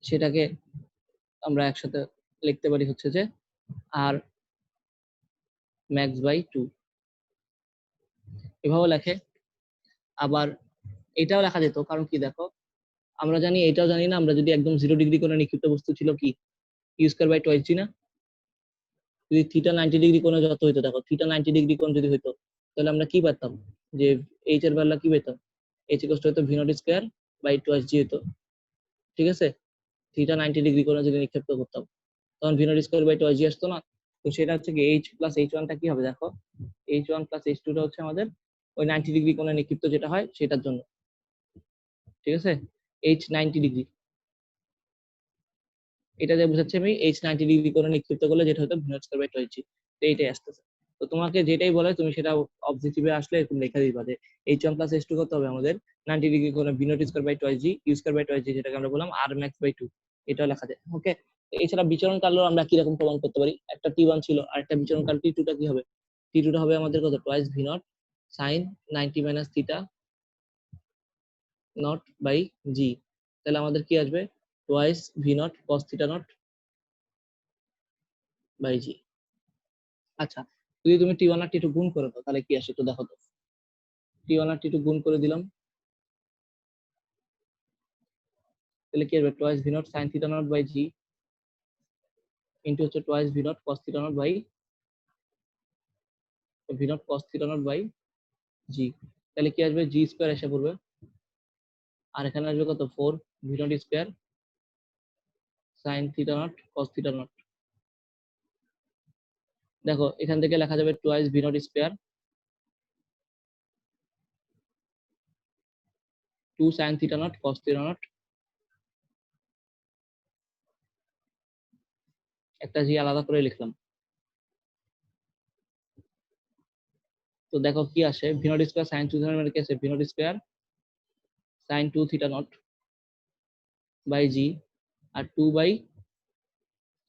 সেটাকে আমরা একসাথে লিখতে পারি হচ্ছে যে r max বাই 2, এভাবে লেখে। আবার এটাও লেখা যেত, কারণ কি দেখো আমরা জানি, এটাও জানি না, আমরা যদি একদম 0 ডিগ্রি কোণে নিক্ষিপ্ত বস্তু ছিল কি u স্কয়ার বাই 2g না, যদি থিটা 90 ডিগ্রি কোণে যত হইতো, দেখো থিটা 90 ডিগ্রি কোণ যদি হইতো, তাহলে আমরা কি পারতাম যে h এর ভ্যালু কি পেতাম, h ইকুয়ালস টু হতো v0 স্কয়ার বাই 2g হতো, ঠিক আছে। থিটা 90 ডিগ্রি কোণে যদি নিক্ষেপ করতাম তখন v0 স্কয়ার বাই 2g আসতো না। তো সেটা হচ্ছে কি h প্লাস h1 টা কি হবে দেখো, H1 প্লাস H2 টা হচ্ছে আমাদের ওই 90 ডিগ্রি কোণে নিক্ষিপ্ত যেটা হয় সেটার জন্য, ঠিক আছে। H90 ডিগ্রি, এটা দিয়ে বোঝাচ্ছি আমি H90 ডিগ্রি কোণে নিক্ষিপ্ত করলে যেটা হতো V0 স্কয়ার বাই 2h, তো এইটাই আসতেছে। তো তোমাকে যেটাই বলে তুমি সেটা অবজেক্টিভে আসলে এরকম লেখা দিবা যে H1 প্লাস H2 কত হবে আমাদের 90 ডিগ্রি কোণে V0 square by 2h u square by 2h, যেটাকে আমরা বললাম r max বাই 2, এটাও লেখা যায়। ওকে, এছাড়া বিচরণ কাল আমরা কি রকম প্রমাণ করতে পারি? একটা T1 ছিল আর একটা বিচরণ কাল T2 টা কি হবে? T2 টা হবে আমাদের কত twice V0 sin 90 minus theta not by g, তাহলে আমাদের কি আসবে twice V0 cos theta not by g। আচ্ছা, যদি তুমি T1 আর T2 গুণ করে দাও তাহলে কি আসে একটু দেখো তো। T1 আর T2 গুণ করে দিলাম, তাহলে কি হবে twice V0 sin theta not by g into হচ্ছে twice V0 cos theta not by V0 cos theta not by g, তাহলে কি আসবে g স্কয়ার এসে পড়বে, আর এখানে আসবে কত 4 V0 স্কয়ার sin theta not cos theta not। দেখো এখান থেকে লেখা যাবে twice V0 square 2 sin theta not cos theta not, একটা জি আলাদা করে লিখলাম। তো দেখো কি আসে V0 স্কয়ার sin 2 theta not কি আসে V0 স্কয়ার sin 2 theta not by g আর 2 বাই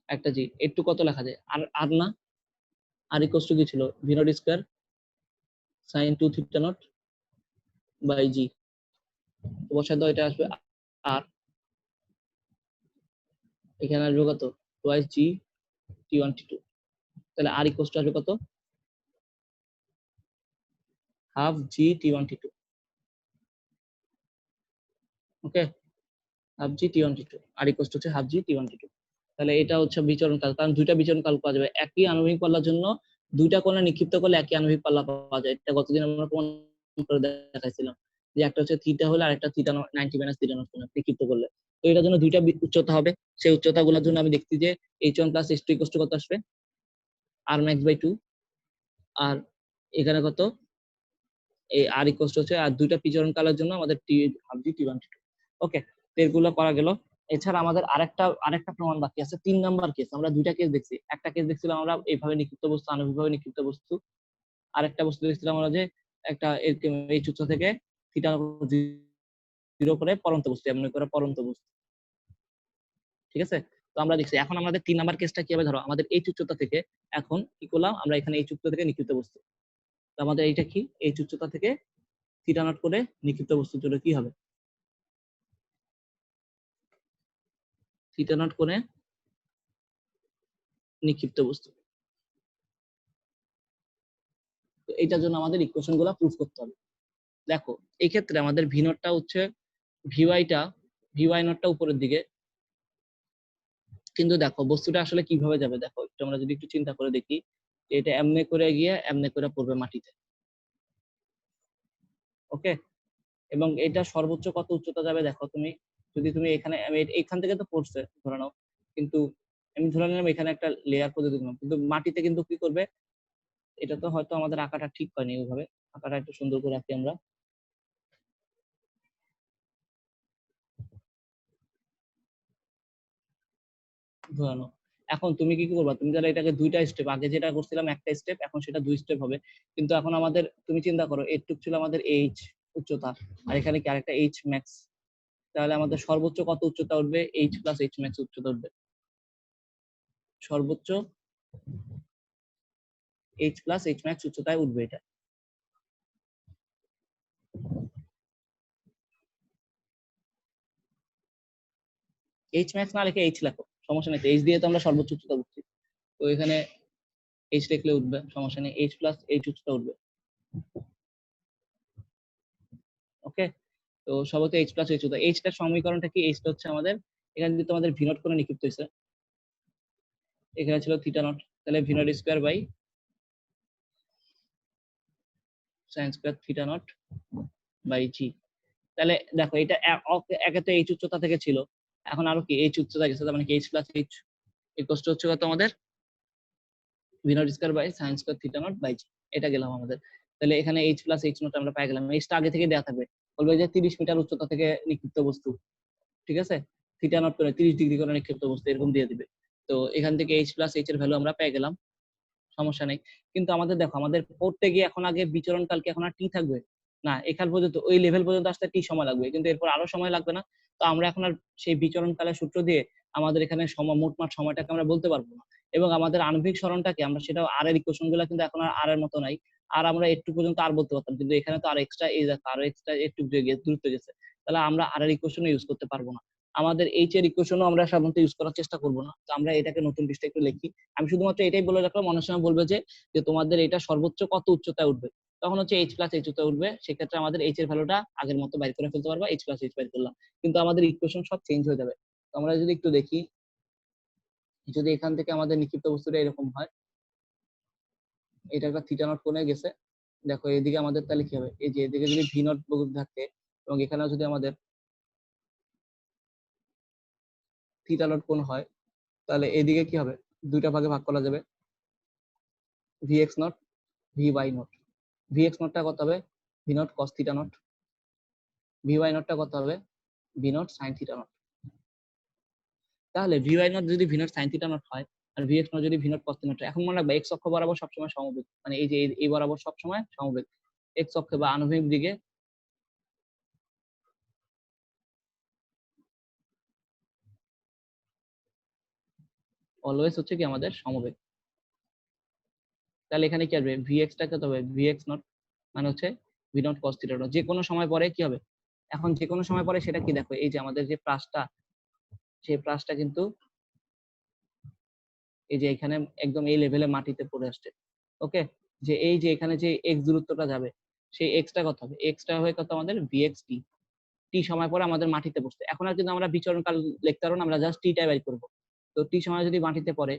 একটা জি, একটু কত লেখা যায় আর আর না, আর ইকুয়ালস টু কি ছিল V0 স্কয়ার sin 2 theta not by g, বসায় দাও এটা আসবে আর এখানে আসবে কত twice g t1 t2, তাহলে আর ইকুয়ালস টু আসবে কত half g t1 t2। Okay, half G T one T two আর ইকুয়ালস টু হচ্ছে half G T one T two. তাহলে এটা হচ্ছে বিচরণ কাল, কারণ দুইটা বিচরণ কাল পাওয়া যাবে একই আণবিক পাল্লার জন্য, দুইটা কোণে নিক্ষিপ্ত করলে একই আণবিক পাল্লা পাওয়া যায়। এটা গতদিন আমরা প্রমাণ করে দেখাইছিলাম যে একটা হচ্ছে থিটা হলে আর একটা থিটা 90 মাইনাস থিটা নট কোণে নিক্ষিপ্ত করলে, তো এটার জন্য দুইটা উচ্চতা হবে। সেই উচ্চতাগুলোর জন্য আমি দেখছি যে h1 plus h2 equals to কত আসবে r max বাই 2, আর এখানে কত এই আর ইকুয়ালস টু হচ্ছে, আর দুইটা বিচরণ কালের জন্য আমাদের টি half G T one T two. ওকে, এগুলো করা গেল। এছাড়া আমাদের আরেকটা প্রমাণ বাকি আছে, 3 নাম্বার কেস। আমরা দুইটা কেস দেখছি, একটা কেস দেখছিলাম আমরা এইভাবে নিক্ষিপ্ত বস্তু আণবিকভাবে নিক্ষিপ্ত বস্তু, আরেকটা বস্তু দেখছিলাম আমরা যে একটা এই উচ্চ থেকে থিটা 0 করে পরন্ত বস্তু, এমন করে পরন্ত বস্তু, ঠিক আছে। তো আমরা দেখছি এখন আমাদের 3 নাম্বার কেসটা কি হবে, ধরো আমাদের এই উচ্চতা থেকে এখন কি করলাম আমরা এখানে এই উচ্চতা থেকে নিক্ষিপ্ত বস্তু, তো আমাদের এইটা কি এই উচ্চতা থেকে থিটা নট করে নিক্ষিপ্ত বস্তুর জন্য কি হবে থিটা নট করে নিক্ষিপ্ত বস্তু। তো এটার জন্য আমাদের ইকুয়েশন গুলা প্রুফ করতে হবে। দেখো এই ক্ষেত্রে আমাদের ভি নটটা হচ্ছে ভিওয়াই নটটা উপরের দিকে, কিন্তু দেখো বস্তুটা আসলে কিভাবে যাবে, দেখো একটু আমরা যদি একটু চিন্তা করে দেখি, এটা এমনে করে গিয়ে এমনে করে পড়বে মাটিতে। ওকে, এবং এটা সর্বোচ্চ কত উচ্চতা যাবে দেখো তুমি, যদি তুমি এখানে এখান থেকে তো পড়ছে ধরে নাও, কিন্তু আমি ধরে নিলাম এখানে একটা লেয়ার করে দিলাম, কিন্তু মাটিতে কিন্তু কি করবে, এটা তো হয়তো আমাদের আঁকাটা ঠিক হয়নি ওইভাবে, আঁকাটা একটু সুন্দর করে রাখি আমরা। ধরানো, এখন তুমি কি করবা, তুমি যারা এটাকে দুইটা স্টেপ, আগে যেটা করছিলাম একটা স্টেপ, এখন সেটা 2 স্টেপ হবে। কিন্তু এখন আমাদের তুমি চিন্তা করো এইটুক ছিল আমাদের এইচ উচ্চতা, আর এখানে কি আরেকটা এইচ ম্যাক্স, তাহলে আমাদের সর্বোচ্চ কত উচ্চতা উঠবে, এইচ প্লাস এইচ ম্যাক্স উচ্চতা উঠবে, সর্বোচ্চ এইচ প্লাস এইচ ম্যাক্স উচ্চতায় উঠবে এটা। এইচ ম্যাক্স না লিখে এইচ লেখো, সমস্যা নেই, এইচ দিয়ে তো আমরা সর্বোচ্চ উচ্চতা উঠছি, তো এখানে এইচ লিখলে উঠবে, সমস্যা নেই, এইচ প্লাস এইচ উচ্চতা উঠবে। ওকে, তো সর্বোচ্চ এইচ প্লাস এইচ উচ্চতা, এইচটার সমীকরণটা কি, এইচটা হচ্ছে আমাদের এখানে যদি তোমাদের ভি নট করে নিক্ষিপ্ত হয়েছে, এখানে ছিল থিটা নট, তাহলে V not square by sine square theta not by জি। তাহলে দেখো এটা একে তো এইচ উচ্চতা থেকে ছিল, এখন আরো কি এইচ উচ্চতা গেছে, তার মানে কি H plus H equal to হচ্ছে কত আমাদের V not square by sine square theta not by G, এটা গেলাম আমাদের। তাহলে এখানে এইচ প্লাস এইচ নট আমরা পেয়ে গেলাম। এইচটা আগে থেকে দেওয়া থাকবে, বলবে যে 30 মিটার উচ্চতা থেকে নিক্ষিপ্ত বস্তু, ঠিক আছে, থিটা নট করে 30 ডিগ্রি করে নিক্ষিপ্ত বস্তু এরকম দিয়ে দিবে। তো এখান থেকে এইচ প্লাস এইচ এর ভ্যালু আমরা পেয়ে গেলাম, সমস্যা নেই। কিন্তু আমাদের দেখো, আমাদের পড়তে গিয়ে এখন আগে বিচরণকাল কি এখন আর টি থাকবে না, এখান পর্যন্ত ওই লেভেল পর্যন্ত আসতে টি সময় লাগবে, কিন্তু এরপর আরো সময় লাগবে না। তো আমরা এখন আর সেই বিচরণকালের সূত্র দিয়ে আমাদের এখানে মোটমাট সময়টাকে আমরা বলতে পারবো না, এবং আমাদের আণবিক সরণটাকে আমরা সেটাও আর এর ইকুয়েশন গুলো কিন্তু এখন আর এর মতো নাই। আর আমরা একটু পর্যন্ত আর বলতে পারতাম, কিন্তু এখানে তো আর এক্সট্রা এই দেখো আর এক্সট্রা একটু দূরত্ব গেছে, তাহলে আমরা আর এর ইকুয়েশন ইউজ করতে পারবো না। আমাদের এইচ এর ইকুয়েশনও আমরা সাধারণত ইউজ করার চেষ্টা করবো না। তো আমরা এটাকে নতুন পৃষ্ঠা একটু লিখি। আমি শুধুমাত্র এটাই বলে রাখলাম, অনেক সময় বলবে যে তোমাদের এটা সর্বোচ্চ কত উচ্চতায় উঠবে, তখন হচ্ছে এইচ প্লাস এইচ উচ্চতায় উঠবে, সেক্ষেত্রে আমাদের এইচ এর ভ্যালুটা আগের মতো বাইর করে ফেলতে পারবা, এইচ প্লাস এইচ বাইর করলাম, কিন্তু আমাদের ইকুয়েশন সব চেঞ্জ হয়ে যাবে। তো আমরা যদি একটু দেখি, যদি এখান থেকে আমাদের নিক্ষিপ্ত বস্তুটা এরকম হয়, এটা একটা থিটা নট কোণে গেছে, দেখো এদিকে আমাদের তাহলে কি হবে, এই যে এদিকে যদি ভি নট থাকে এবং এখানে যদি আমাদের থিটা নট কোণ হয়, তাহলে এদিকে কি হবে, দুইটা ভাগে ভাগ করা যাবে, V X not V Y not. V X নটটা কত হবে, V not cos theta not, V Y নটটা কত হবে, V not sine theta not. তাহলে ভি ওয়াই নট যদি V not sine theta not হয়, আর ভি এক্স নট যদি V not cos theta not, এখন মনে রাখবে এক্স অক্ষ বরাবর সবসময় সমবেগ, মানে এই যে এই বরাবর সবসময় সমবেগ, এক্স অক্ষে বা আনুভূমিক দিকে অলওয়েজ হচ্ছে কি আমাদের সমবেগ। তাহলে এখানে কি আসবে, ভি এক্স টা কত হবে, ভি এক্স নট মানে হচ্ছে V not cos theta not, যে কোনো সময় পরে কি হবে, এখন যে কোনো সময় পরে সেটা কি, দেখো এই যে আমাদের যে প্লাসটা, সেই প্লাসটা কিন্তু এই যে এখানে একদম এই লেভেলে মাটিতে পড়ে আসছে। ওকে, যে এই যে এখানে যে এক্স দূরত্বটা যাবে, সেই এক্সটা কত হবে, এক্সটা হয়ে কত আমাদের ভিএক্স টি, টি সময় পরে আমাদের মাটিতে পড়ছে। এখন আর কিন্তু আমরা বিচরণকাল লিখতে পারবো না, আমরা জাস্ট টি টাই বাই করবো। তো টি সময় যদি মাটিতে পড়ে,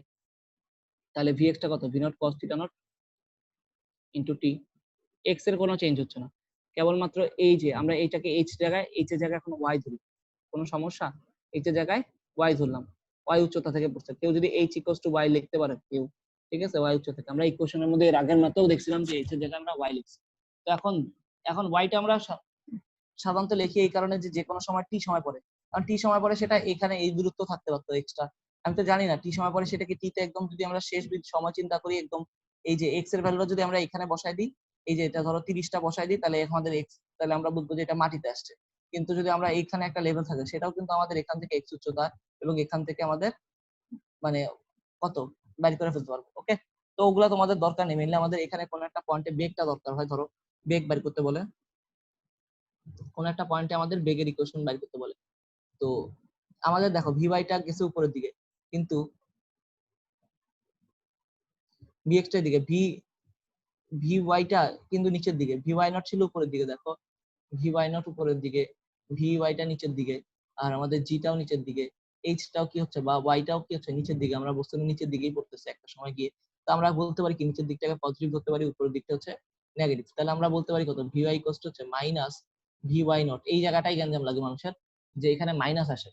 তাহলে ভিএক্সটা কত, V not cos theta nought into T, x এর কোনো চেঞ্জ হচ্ছে না, কেবলমাত্র এই যে আমরা এইটাকে এইচ জায়গায়, এইচ এর জায়গায় এখন ওয়াই ধরি, কোনো সমস্যা, এইচ এর জায়গায় ওয়াই ধরলাম, ওয়াই উচ্চতা থেকে পড়ছে। কেউ যদি এইচ ইকুয়ালস টু ওয়াই লিখতে পারে কেউ, ঠিক আছে, ওয়াই উচ্চতা থেকে, আমরা ইকুয়েশনের মধ্যে এর আগের মতেও দেখছিলাম যে এইচ এর জায়গায় আমরা ওয়াই লিখছি। তো এখন এখন ওয়াইটা আমরা সাধারণত লিখি এই কারণে যে যে কোনো সময় টি সময় পরে, কারণ টি সময় পরে সেটা এখানে এই দূরত্ব থাকতে পারতো এক্সট্রা, আমি তো জানি না টি সময় পরে সেটাকে টিতে একদম, যদি আমরা শেষ সময় চিন্তা করি একদম, এই যে এক্স এর ভ্যালুটা যদি আমরা এখানে বসাই দিই, এই যে এটা ধরো 30টা বসাই দিই, তাহলে আমাদের এক্স, তাহলে আমরা বলবো যে এটা মাটিতে আসছে। কিন্তু যদি আমরা এখানে একটা লেভেল থাকে, সেটাও কিন্তু আমাদের এখান থেকে এক্স উচ্চতা এবং এখান থেকে আমাদের মানে কত বাইর করে ফেলতে পারবো। ওকে, তো ওগুলা তোমাদের দরকার নেই, মেনলি আমাদের এখানে কোন একটা পয়েন্টে বেগটা দরকার হয়, ধরো বেগ বাইর করতে বলে, কোন একটা পয়েন্টে আমাদের বেগের ইকুয়েশন বাইর করতে বলে। তো আমাদের দেখো ভি ওয়াইটা গেছে উপরের দিকে, কিন্তু ভি এক্সটার দিকে, ভি ভি ওয়াইটা কিন্তু নিচের দিকে, ভি ওয়াই নট ছিল উপরের দিকে, দেখো ভি ওয়াই নট উপরের দিকে, ভি ওয়াইটা নিচের দিকে, আর আমাদের জিটাও নিচের দিকে, এইচটাও কি হচ্ছে বা ওয়াইটাও কি হচ্ছে নিচের দিকে, আমরা বস্তুটা নিচের দিকেই পড়তেছে একটা সময় গিয়ে। তো আমরা বলতে পারি কি, নিচের দিকটাকে পজিটিভ ধরতে পারি, উপরের দিকটা হচ্ছে নেগেটিভ। তাহলে আমরা বলতে পারি কত, ভি ওয়াই ইকুয়ালস টু হচ্ছে মাইনাস ভি ওয়াই নট। এই জায়গাটাই গ্যাঞ্জাম লাগে মানুষের, যে এখানে মাইনাস আসে,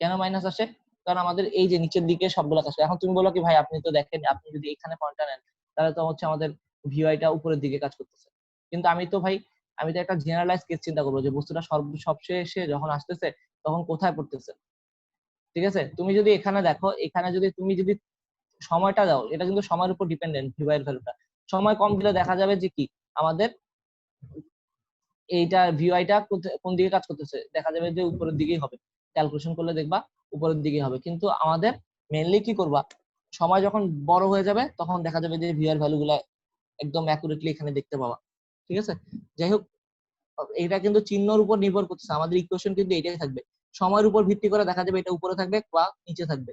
কেন মাইনাস আসে, কারণ আমাদের এই যে নিচের দিকে সবগুলো কাজ, এখন তুমি বলো কি ভাই আপনি তো দেখেন, আপনি যদি এখানে পয়েন্টটা নেন, তাহলে তো হচ্ছে আমাদের ভিওআইটা উপরের দিকে কাজ করতেছে। কিন্তু আমি তো ভাই, আমি তো একটা জেনারেলাইজ কেস চিন্তা করবো, যে বস্তুটা সবশেষে যখন আসতেছে তখন কোথায় পড়তেছে। ঠিক আছে, তুমি যদি এখানে দেখো, এখানে যদি তুমি যদি সময়টা দাও, এটা কিন্তু সময়ের উপর ডিপেন্ডেন্ট ভিওআই এর ভ্যালুটা, সময় কম দিলে দেখা যাবে যে কি আমাদের এইটা ভিওআইটা কোন দিকে কাজ করতেছে, দেখা যাবে যে উপরের দিকেই হবে, ক্যালকুলেশন করলে দেখবা উপরের দিকে হবে। কিন্তু আমাদের মেইনলি কি করবা, সময় যখন বড় হয়ে যাবে তখন দেখা যাবে যে ভিআর ভ্যালু গুলা একদম অ্যাকুরেটলি এখানে দেখতে পাবা। ঠিক আছে, যাই হোক, এটা কিন্তু চিহ্নের উপর নির্ভর করতেছে, আমাদের ইকুয়েশন কিন্তু এটাই থাকবে, সময়ের উপর ভিত্তি করে দেখা যাবে এটা উপরে থাকবে বা নিচে থাকবে,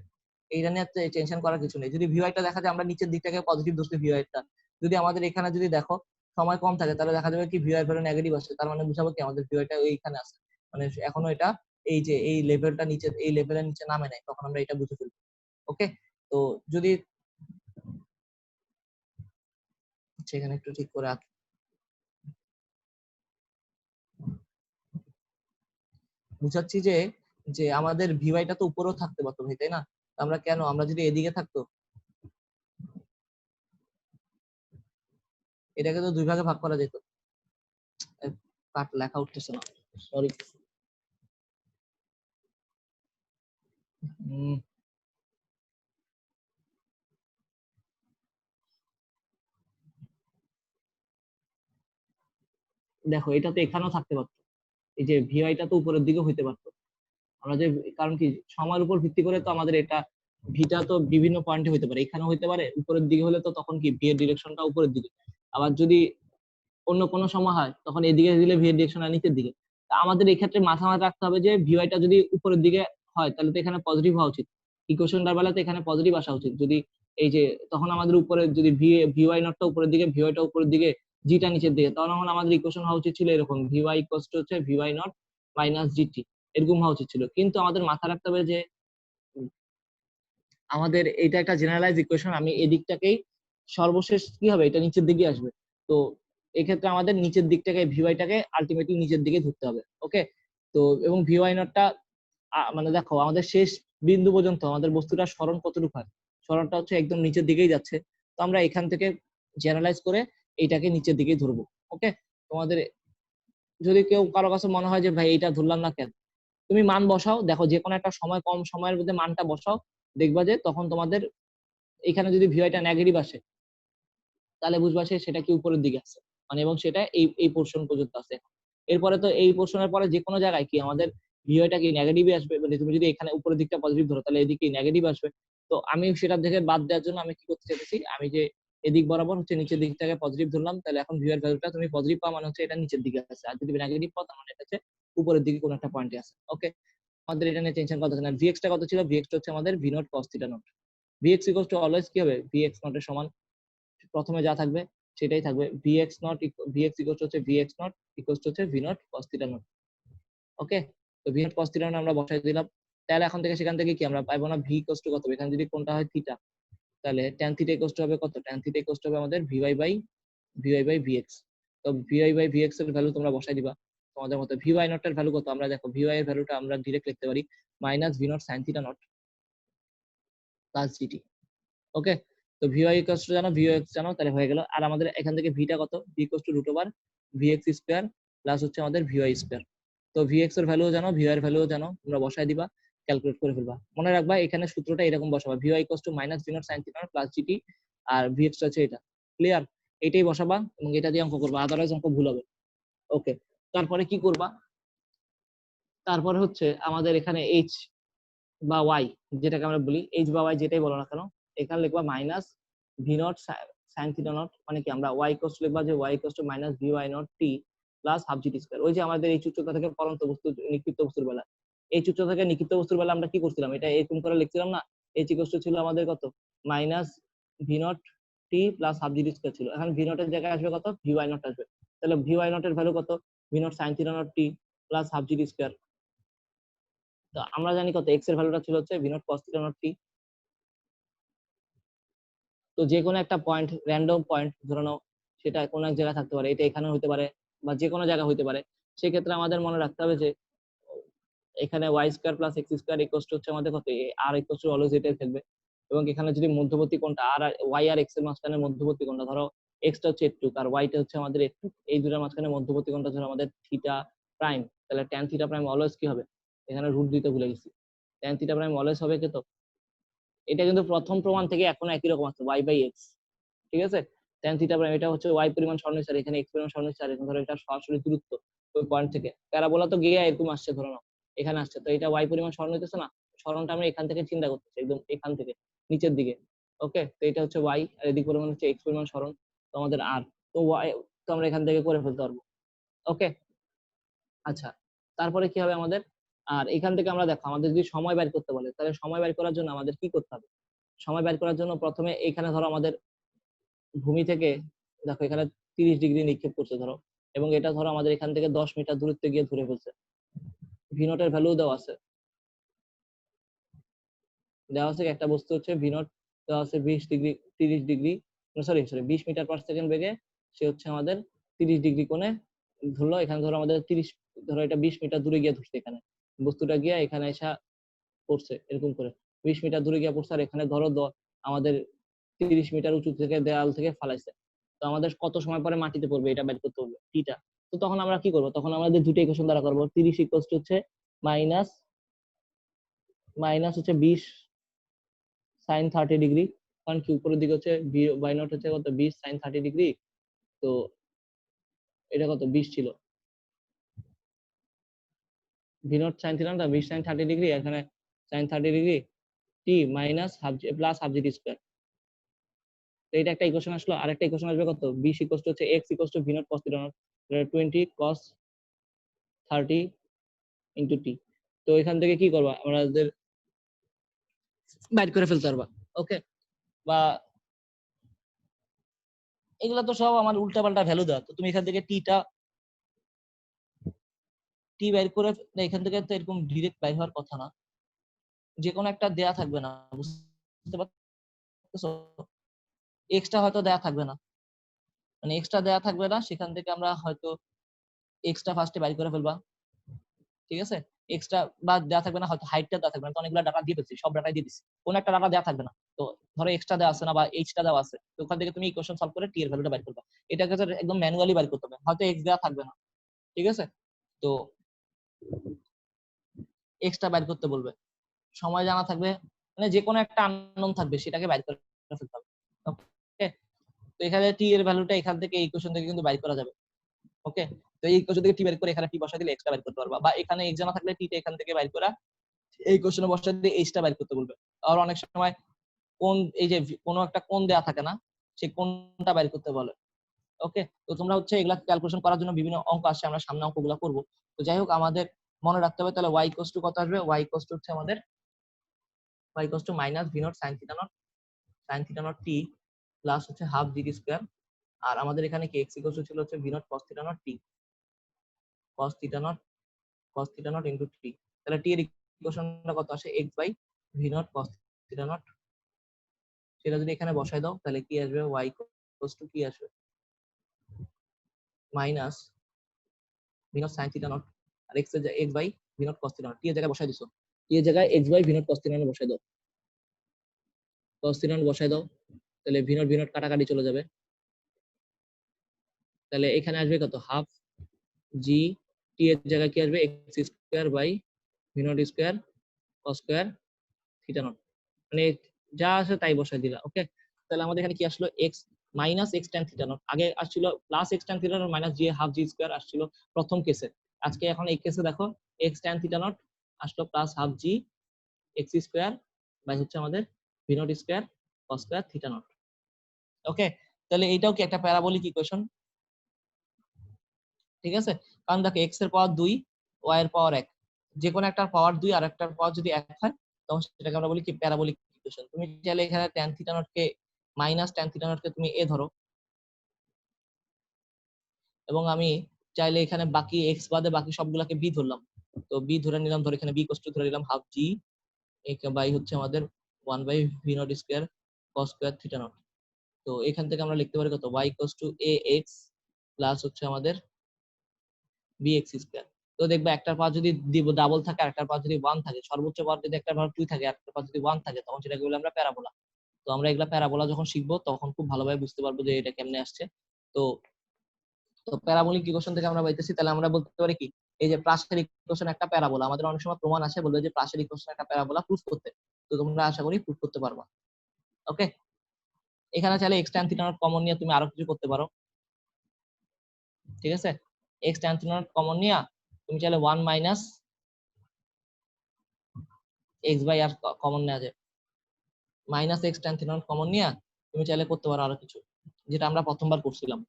এইটা নিয়ে টেনশন করার কিছু নেই। যদি ভিওআইটা দেখা যায় আমরা নিচের দিকটাকে পজিটিভ ধরছি ভিওআইটা, যদি আমাদের এখানে যদি দেখো সময় কম থাকে, তাহলে দেখা যাবে কি ভিওআই ভ্যালু নেগেটিভ আসছে, তার মানে বুঝাবো কি আমাদের ভিওআইটা এইখানে আছে, মানে এখনো এটা এই যে এই লেভেলটা নিচে, এই লেভেলের নিচে নামে নাই, তখন আমরা এটা বুঝে ফেলবো। ওকে, তো যদি সেখানে একটু ঠিক করে রাখি, বুঝাচ্ছি যে যে আমাদের ভিওআইটা তো উপরেও থাকতে পারতো ভাই, তাই না, আমরা কেন, আমরা যদি এদিকে থাকতো, এটাকে তো দুই ভাগে ভাগ করা যেত। কাট লেখা উঠতেছে না, সরি। দেখো এটা তো এখানেও থাকতে পারতো, এই যে ভিআইটা তো উপরের দিকে হইতে পারতো। আমরা যে, কারণ কি সময়ের উপর ভিত্তি করে তো আমাদের এটা, ভিটা তো বিভিন্ন পয়েন্টে হইতে পারে, এখানেও হইতে পারে, উপরের দিকে হলে তো তখন কি ভি এর ডিরেকশনটা উপরের দিকে। আবার যদি অন্য কোনো সময় হয় তখন এদিকে দিলে ভি এর ডিরেকশনটা নিচের দিকে। তা আমাদের এই ক্ষেত্রে মাথা মাথা রাখতে হবে যে ভিওয়াইটা যদি উপরের দিকে হয় তাহলে তো এখানে পজিটিভ হওয়া উচিত, ইকুয়েশনটার বেলাতে এখানে পজিটিভ আসা উচিত। যদি এই যে তখন আমাদের উপরে যদি ভিওয়াই নটটা উপরের দিকে, ভিওয়াইটা উপরের দিকে, জিটা নিচের দিকে, তখন আমাদের ইকুয়েশন হওয়া উচিত ছিল এরকম, ভিওয়াই ইকুয়ালস টু হচ্ছে ভিওয়াই নট মাইনাস জিটি, এরকম হওয়া উচিত ছিল। কিন্তু আমাদের মাথা রাখতে হবে যে আমাদের এটা একটা জেনারেলাইজ ইকুয়েশন, আমি এদিকটাকেই সর্বশেষ কি হবে, এটা নিচের দিকে আসবে। তো এক্ষেত্রে আমাদের নিচের দিকটাকে ভিওয়াইটাকে আলটিমেটলি নিচের দিকে ধরতে হবে। ওকে, তো এবং ভিওয়াই নটটা মানে দেখো আমাদের শেষ বিন্দু পর্যন্ত আমাদের বস্তুটার সরণ কতটুকু হয়, সরণটা হচ্ছে একদম নিচের দিকেই যাচ্ছে। তো আমরা এখান থেকে জেনারেলাইজ করে এইটাকে নিচের দিকেই ধরবো। ওকে, তোমাদের যদি কেউ কারো কাছে মনে হয় যে ভাই এইটা ধরলাম না কেন, তুমি মান বসাও, দেখো যে কোনো একটা সময়, কম সময়ের মধ্যে মানটা বসাও, দেখবা যে তখন তোমাদের এখানে যদি ভিওআইটা নেগেটিভ আসে তাহলে বুঝবা সেটা কি উপরের দিকে আছে, মানে এবং সেটা এই এই পোর্শন পর্যন্ত আছে। এরপরে তো এই পোর্শনের পরে যে কোনো জায়গায় কি আমাদের ভিওআইটা কি নেগেটিভই আসবে, মানে তুমি যদি এখানে উপরের দিকটা পজিটিভ ধরো তাহলে এদিকে নেগেটিভ আসবে। তো আমি সেটা থেকে বাদ দেওয়ার জন্য আমি কি করতে চাইছি, আমি যে এদিক বরাবর হচ্ছে নিচের দিকটাকে পজিটিভ ধরলাম, তাহলে এখন ভিওআর ভ্যালুটা তুমি পজিটিভ পাও মানে হচ্ছে এটা নিচের দিকে আছে, আর যদি নেগেটিভ পাও তার মানে এটা হচ্ছে উপরের দিকে কোনো একটা পয়েন্টে আছে। ওকে, আমাদের এটা নিয়ে টেনশন করতে হবে না। ভিএক্স টা কত ছিল, ভিএক্স টা হচ্ছে আমাদের V not cos theta not. V X equals two always কি হবে, ভিএক্স নট এর সমান প্রথমে যা থাকবে সেটাই থাকবে, ভিএক্স নট ভিএক্স ইকুয়ালস হচ্ছে ভিএক্স নট ইকুয়ালস হচ্ছে V not cos theta not. Okay, তো V not cos theta nought আমরা বসাই দিলাম। তাহলে এখন থেকে সেখান থেকে কি আমরা পাবো না, ভি ইকুয়ালস টু কত, এখানে যদি কোনটা হয় থিটা, তাহলে ট্যান থিটা ইকুয়ালস টু হবে কত, ট্যান থিটা ইকুয়ালস টু হবে আমাদের ভিওয়াই বাই ভিএক্স। তো ভিওয়াই বাই ভিএক্স এর ভ্যালু তোমরা বসাই দিবা তোমাদের মতো। ভিওয়াই নট এর ভ্যালু কত, আমরা দেখো ভিওয়াই এর ভ্যালুটা আমরা ডিরেক্ট লিখতে পারি minus V naught sine theta not plus G T. Okay, তো ভিওয়াই ইকুয়ালস টু জানো, ভিওএক্স জানো, তাহলে হয়ে গেল। আর আমাদের এখান থেকে ভিটা কত, V equals to root over V X square plus হচ্ছে আমাদের ভিওয়াই স্কয়ার। তো ভিএক্স এর ভ্যালু জানো, ভিওয়াই এর ভ্যালু জানো, তোমরা বসায় দিবা, ক্যালকুলেট করে ফেলবা। মনে রাখবা এখানে সূত্রটা এরকম বসাবা, V Y equals to minus V naught sine theta not plus G T, আর ভিএক্স হচ্ছে এটা। ক্লিয়ার, এটাই বসাবা এবং এটা দিয়ে অঙ্ক করবা, আদারওয়াইজ অঙ্ক ভুল হবে। ওকে, তারপরে কি করবা, তারপরে হচ্ছে আমাদের এখানে এইচ বা ওয়াই, যেটাকে আমরা বলি এইচ বা ওয়াই যেটাই বলো না কেন, এখানে লিখবা minus V naught sine theta not, মানে কি আমরা ওয়াই ইকুয়ালস লিখবা যে y equals to minus v why not T plus half GT square. ওই যে আমাদের এই উচ্চতা থেকে পরন্ত বস্তু নিক্ষিপ্ত বস্তুর বেলা, এই উচ্চতা থেকে নিক্ষিপ্ত বস্তুর বেলা আমরা কি করছিলাম, এটা এরকম করে লিখছিলাম না, এইচ ইকুয়ালস টু ছিল আমাদের কত, মাইনাস ভি নট টি প্লাস হাফ জিটি স্কয়ার ছিল। এখন ভি নটের জায়গায় আসবে কত, ভি ওয়াই নট আসবে। তাহলে ভি ওয়াই নট এর ভ্যালু কত, V not sine theta nought T plus half GT square. তো আমরা জানি কত, এক্স এর ভ্যালুটা ছিল হচ্ছে V not cos theta nought T. তো যে কোনো একটা পয়েন্ট, র্যান্ডম পয়েন্ট ধরে নাও, সেটা কোনো এক জায়গায় থাকতে পারে, এটা এখানে হতে পারে বা যে কোনো জায়গায় হতে পারে। সেক্ষেত্রে আমাদের মনে রাখতে হবে যে এখানে y square plus x square equals to হচ্ছে আমাদের কত, আর ইকুয়ালস টু অলওয়েজ এটাই থাকবে। এবং এখানে যদি মধ্যবর্তী কোণটা আর ওয়াই আর এক্স এর মাঝখানে মধ্যবর্তী কোণটা ধরো এক্স টা হচ্ছে একটু আর ওয়াই টা হচ্ছে আমাদের একটু, এই দুটার মাঝখানে মধ্যবর্তী কোণটা ধরো আমাদের থিটা প্রাইম, তাহলে ট্যান থিটা প্রাইম অলওয়েজ কি হবে, এখানে রুট দিতে ভুলে গেছি, ট্যান থিটা প্রাইম অলওয়েজ হবে কত, এটা কিন্তু প্রথম প্রমাণ থেকে এখনো একই রকম আছে, ওয়াই বাই এক্স। ঠিক আছে, tan থিটা প্রাইম এটা হচ্ছে y পরিমাণ সরলরেখা, এখানে x পরিমাণ সরলরেখা, এখানে ধরো এটা সরাসরি দূরত্ব ওই পয়েন্ট থেকে, প্যারাবোলা তো গিয়ে এরকম আসছে ধরো না, এখানে আসছে, তো এটা y পরিমাণ সরণ হইতেছে না, সরণটা আমরা এখান থেকে চিন্তা করতেছি একদম এখান থেকে নিচের দিকে। ওকে, তো এটা হচ্ছে y আর এদিক পরিমাণ হচ্ছে x পরিমাণ সরণ, তো আমাদের r, তো y তো আমরা এখান থেকে করে ফেলতে পারবো। ওকে, আচ্ছা, তারপরে কি হবে আমাদের, আর এখান থেকে আমরা দেখো আমাদের যদি সময় বের করতে বলে তাহলে সময় বের করার জন্য আমাদের কি করতে হবে, সময় বের করার জন্য প্রথমে এখানে ধরো আমাদের ভূমি থেকে, দেখো এখানে 30 ডিগ্রি নিক্ষেপ করছে ধরো, এবং এটা ধরো আমাদের এখান থেকে 10 মিটার দূরত্বে গিয়ে ধরে ফেলছে, ভি নট এর ভ্যালু দেওয়া আছে, একটা বস্তু হচ্ছে ভি নট দেওয়া আছে 20 degree, 30 degree, sorry 20 metre per second বেগে সে হচ্ছে আমাদের 30 ডিগ্রি কোণে ধরলো, এখানে ধরো আমাদের 30, ধরো এটা 20 মিটার দূরে গিয়ে ধরছে, এখানে বস্তুটা গিয়ে এখানে এসে পড়ছে এরকম করে 20 মিটার দূরে গিয়ে পড়ছে, আর এখানে ধরো আমাদের 30 মিটার উঁচু থেকে দেয়াল থেকে ফালাইছে, তো তো আমাদের কত সময় পরে মাটিতে পড়বে এটা বের করতে হবে টিটা। তো তখন আমরা কি করব, তখন আমাদের দুটো ইকুয়েশন দ্বারা করব। 30 ইকুয়ালস টু হচ্ছে মাইনাস মাইনাস হচ্ছে 20 sin 30 ডিগ্রি, কারণ কি উপরের দিকে হচ্ছে y নট হচ্ছে কত 20 sin 30 ডিগ্রি। তো এটা কত 20 ছিল, v নট sin থিটা না 20 sin 30 ডিগ্রি, এখানে sin 30 degree t minus half plus half g square. তো এটা একটা ইকুয়েশন আসলো। আরেকটা ইকুয়েশন আসবে কত 20 ইকুয়ালস টু হচ্ছে x equals two v nought cos theta not 20 cos 30 into t। তো এখান থেকে কি করবা আমাদের বাইর করে ফেলতে পারবা। ওকে, বা এগুলা তো সব আমার উল্টাপাল্টা ভ্যালু দেওয়া, তো তুমি এখান থেকে টি বাইর করে এখান থেকে তো এরকম ডিরেক্ট বাইর হওয়ার কথা না, যে কোনো একটা দেয়া থাকবে না, বুঝতে পারছো? এক্সট্রা হয়তো দেয়া থাকবে না, মানে এক্সট্রা দেয়া থাকবে না, সেখান থেকে আমরা হয়তো এক্সট্রা ফার্স্টে বাইর করে ফেলবা। ঠিক আছে, এক্সট্রা বা দেয়া থাকবে না, হয়তো হাইটটা দেয়া থাকবে না, তো অনেকগুলো ডাটা দিয়ে দিচ্ছি, সব ডাটাই দিয়ে দিচ্ছি, কোন একটা ডাটা দেয়া থাকবে না। তো ধরো এক্সট্রা দেওয়া আছে না বা এইচটা দেওয়া আছে, তো ওখান থেকে তুমি ইকুয়েশন সলভ করে টি এর ভ্যালুটা বাইর করবা। এটাকে একদম ম্যানুয়ালি বাইর করতে হবে, হয়তো এক্স দেওয়া থাকবে না। ঠিক আছে, তো এক্সট্রা বাইর করতে বলবে, সময় জানা থাকবে, মানে যে কোনো একটা আননোন থাকবে সেটাকে বাইর করে ফেলতে হবে। ওকে, তো এখানে টি এর ভ্যালুটা এখান থেকে এই ইকুয়েশন থেকে কিন্তু বাইর করা যাবে। ওকে, তো এই ইকুয়েশন থেকে টি বের করে এখানে টি বসাই দিলে এক্সট্রা বাইর করতে পারবা, বা এখানে এক্স জানা থাকলে টি টা এখান থেকে বাইর করা এই কোশ্চেনে বসাই দিয়ে এইচটা বাইর করতে বলবে। আর অনেক সময় কোন এই যে কোনো একটা কোণ দেয়া থাকে না, সেই কোণটা বাইর করতে বলে। ওকে, তো তোমরা হচ্ছে এগুলা ক্যালকুলেশন করার জন্য বিভিন্ন অঙ্ক আসে, আমরা সামনে অঙ্কগুলো করব। তো যাই হোক, আমাদের মনে রাখতে হবে তাহলে y ইকুয়ালস টু কত আসবে, y ইকুয়ালস টু হচ্ছে আমাদের y equals to minus v nought sin theta nought t plus হচ্ছে হাফ জি স্কয়ার। আর আমাদের এখানে কি x ইকুয়ালস টু ছিল হচ্ছে v nought cos theta nought t cos theta nought into t। তাহলে t এর ইকুয়েশনটা কত আসে, x by v nought cos theta nought, সেটা যদি এখানে বসাই দাও তাহলে কি আসবে, y ইকুয়ালস টু কি আসবে minus v nought sin theta nought, আর x এর x by v nought cos theta nought, t এর জায়গায় বসাই দিছো, t এর জায়গায় x by v nought cos theta nought বসাই দাও, cos থিটা নট বসাই দাও, তাহলে v নট কাটাকাটি চলে যাবে, তাহলে এখানে আসবে কত হাফ জি, টি এর জায়গায় কি আসবে x square by v not square cos square theta not, মানে যা আছে তাই বসাই দিলা। ওকে, তাহলে আমাদের এখানে কি আসলো, x minus x tan theta not, আগে আসছিল plus x tan theta not minus G half g square আসছিল প্রথম কেসে, আজকে এখন এই কেসে দেখো x tan থিটা নট আসলো plus half g x square by হচ্ছে আমাদের v not square cos square theta not. Okay, তাহলে এইটাও কি একটা প্যারাবোলিক ইকুয়েশন। ঠিক আছে, কারণ দেখো x এর পাওয়ার 2 y এর পাওয়ার 1, যে কোনো একটার পাওয়ার 2 আর একটার পাওয়ার যদি 1 হয় তখন সেটাকে আমরা বলি কি প্যারাবোলিক ইকুয়েশন। তুমি চাইলে এখানে tan থিটা নট কে মাইনাস tan থিটা নট কে তুমি a ধরো, এবং আমি চাইলে এখানে বাকি x বাদে বাকি সবগুলোকে b ধরলাম। তো b ধরে নিলাম, ধরে এখানে b কষ্ট ধরে নিলাম হাফ g বাই হচ্ছে আমাদের 1 by v not square cos square theta nought. তো এখান থেকে আমরা লিখতে পারি কত y ax প্লাস হচ্ছে আমাদের bx স্কয়ার। তো দেখবে একটার পাওয়ার যদি ডাবল থাকে আর একটার পাওয়ার যদি 1 থাকে, সর্বোচ্চ পাওয়ার যদি একটার পাওয়ার 2 থাকে আর একটার পাওয়ার যদি 1 থাকে, তখন সেটাকে বলি আমরা প্যারাবোলা। তো আমরা এগুলা প্যারাবোলা যখন শিখবো তখন খুব ভালোভাবে বুঝতে পারবো যে এটা কেমনে আসছে। তো তো প্যারাবোলিক ইকুয়েশন থেকে আমরা পাইতেছি, তাহলে আমরা বলতে পারি কি, এই যে প্রাসের ইকুয়েশন একটা প্যারাবোলা, আমাদের অনেক সময় প্রমাণ আসে বলবে যে প্রাসের ইকুয়েশন একটা প্যারাবোলা প্রুফ করতে, তো তোমরা আশা করি প্রুফ করতে পারবা। ওকে, এখানে চাইলে x tan theta not common নিয়ে তুমি আরো কিছু করতে পারো। ঠিক আছে, x tan theta not common নিয়ে তুমি চাইলে 1 মাইনাস x বাই আর কমন নেওয়া যায়, minus x tan theta not common নিয়ে তুমি চাইলে করতে পারো আরো কিছু, যেটা আমরা প্রথমবার করছিলাম।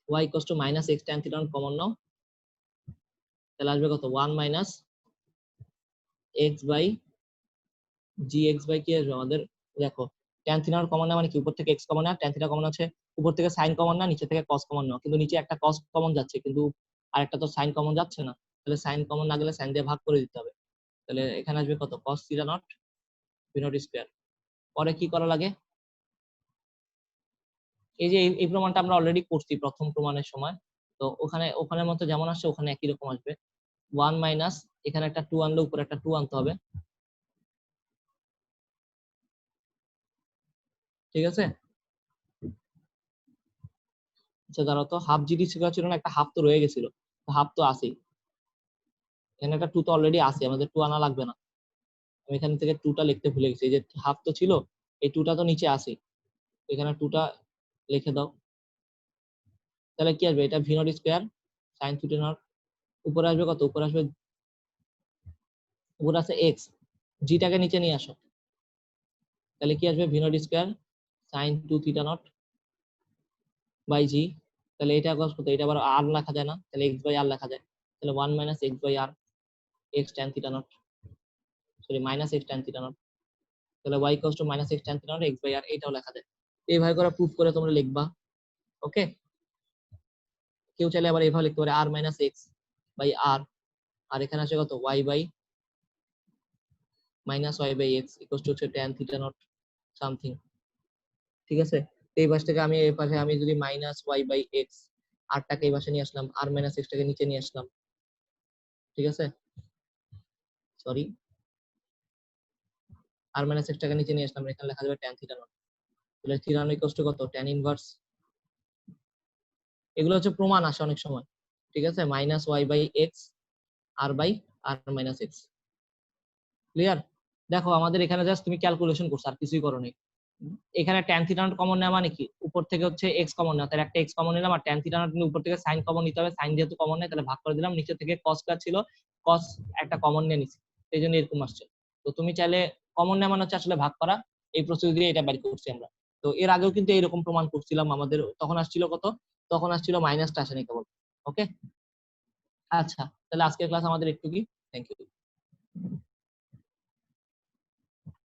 y equals to minus x tan theta not common নাও, তাহলে আসবে কত 1 minus x by gx by কি আসবে আমাদের, দেখো tan থিটা নট কমন না মানে কি, উপর থেকে x কমন না, tan থিটা কমন আছে, উপর থেকে sin কমন না, নিচে থেকে cos কমন না, কিন্তু নিচে একটা cos কমন যাচ্ছে কিন্তু আরেকটা তো sin কমন যাচ্ছে না, তাহলে sin কমন না গেলে sin দিয়ে ভাগ করে দিতে হবে। তাহলে এখানে আসবে কত cos theta not v not square. পরে কি করা লাগে, এই যে এই প্রমাণটা আমরা অলরেডি করছি প্রথম প্রমাণের সময়, তো ওখানে ওখানের মতো যেমন আসছে ওখানে একই রকম আসবে, 1 মাইনাস এখানে একটা 2 আনলে উপরে একটা 2 আনতে হবে। ঠিক আছে, আচ্ছা ধরো তো হাফ জিডি স্কয়ার ছিল না, একটা হাফ তো রয়ে গেছিল, হাফ তো আছেই, এখানে একটা 2 তো অলরেডি আছে, আমাদের 2 আনা লাগবে না। আমি এখান থেকে 2টা লিখতে ভুলে গেছি, এই যে হাফ তো ছিল, এই 2টা তো নিচে আছে, এখানে 2টা লিখে দাও। তাহলে কি আসবে, এটা V naught square sign theta not, উপরে আসবে কত, উপরে আসবে, উপরে আছে এক্স, জিটাকে নিচে নিয়ে আসো, তাহলে কি আসবে v not square sine 2 theta not by জি। তাহলে এটা কত, এটা আবার আর লেখা যায় না, তাহলে এক্স বাই আর লেখা যায়, তাহলে 1 minus x by r, x tan theta naught, sorry minus x tan theta not, তাহলে Y equals to minus x tan theta naught x by r, এটাও লেখা যায়। এইভাবে করে প্রুফ করে তোমরা লিখবা। ওকে, কেউ চাইলে আবার এইভাবে লিখতে পারে আর মাইনাস এক্স বাই আর, আর এখানে আসে কত y by minus y by x equals to হচ্ছে ট্যান থিটা নট সামথিং। ঠিক আছে, এই পাশ থেকে আমি এই পাশে আমি যদি মাইনাস ওয়াই বাই এক্স, আরটাকে এই পাশে নিয়ে আসলাম, আর মাইনাস এক্সটাকে নিচে নিয়ে আসলাম। ঠিক আছে, সরি, আর মাইনাস এক্সটাকে নিচে নিয়ে আসলাম, এখানে লেখা যাবে ট্যান থিটা নট, তাহলে থিটা নট ইকুয়ালস টু কত, ট্যান ইনভার্স, এগুলো হচ্ছে প্রমাণ আসে অনেক সময়। ঠিক আছে, মাইনাস ওয়াই বাই এক্স আর by r minus x. Clear? দেখো আমাদের এখানে জাস্ট তুমি ক্যালকুলেশন করছো, আর কিছুই করো নাই। এখানে ট্যান থিটা নট কমন নেওয়া মানে কি, উপর থেকে হচ্ছে এক্স কমন নেওয়া, তাহলে একটা এক্স কমন নিলাম, আর ট্যান থিটা নট উপর থেকে সাইন কমন নিতে হবে, সাইন যেহেতু কমন নেই তাহলে ভাগ করে দিলাম, নিচে থেকে কস স্কয়ার ছিল, কস একটা কমন নিয়ে নিছি, এই জন্য এরকম আসছে। তো তুমি চাইলে কমন নেওয়া মানে হচ্ছে আসলে ভাগ করা, এই প্রসিডিউর দিয়ে এটা বের করছি আমরা। তো এর আগেও কিন্তু এইরকম প্রমাণ করছিলাম, আমাদের তখন আসছিল কত, তখন আসছিল মাইনাসটা আসেনি কেবল। ওকে, আচ্ছা তাহলে আজকের ক্লাস আমাদের একটু কি, থ্যাংক ইউ।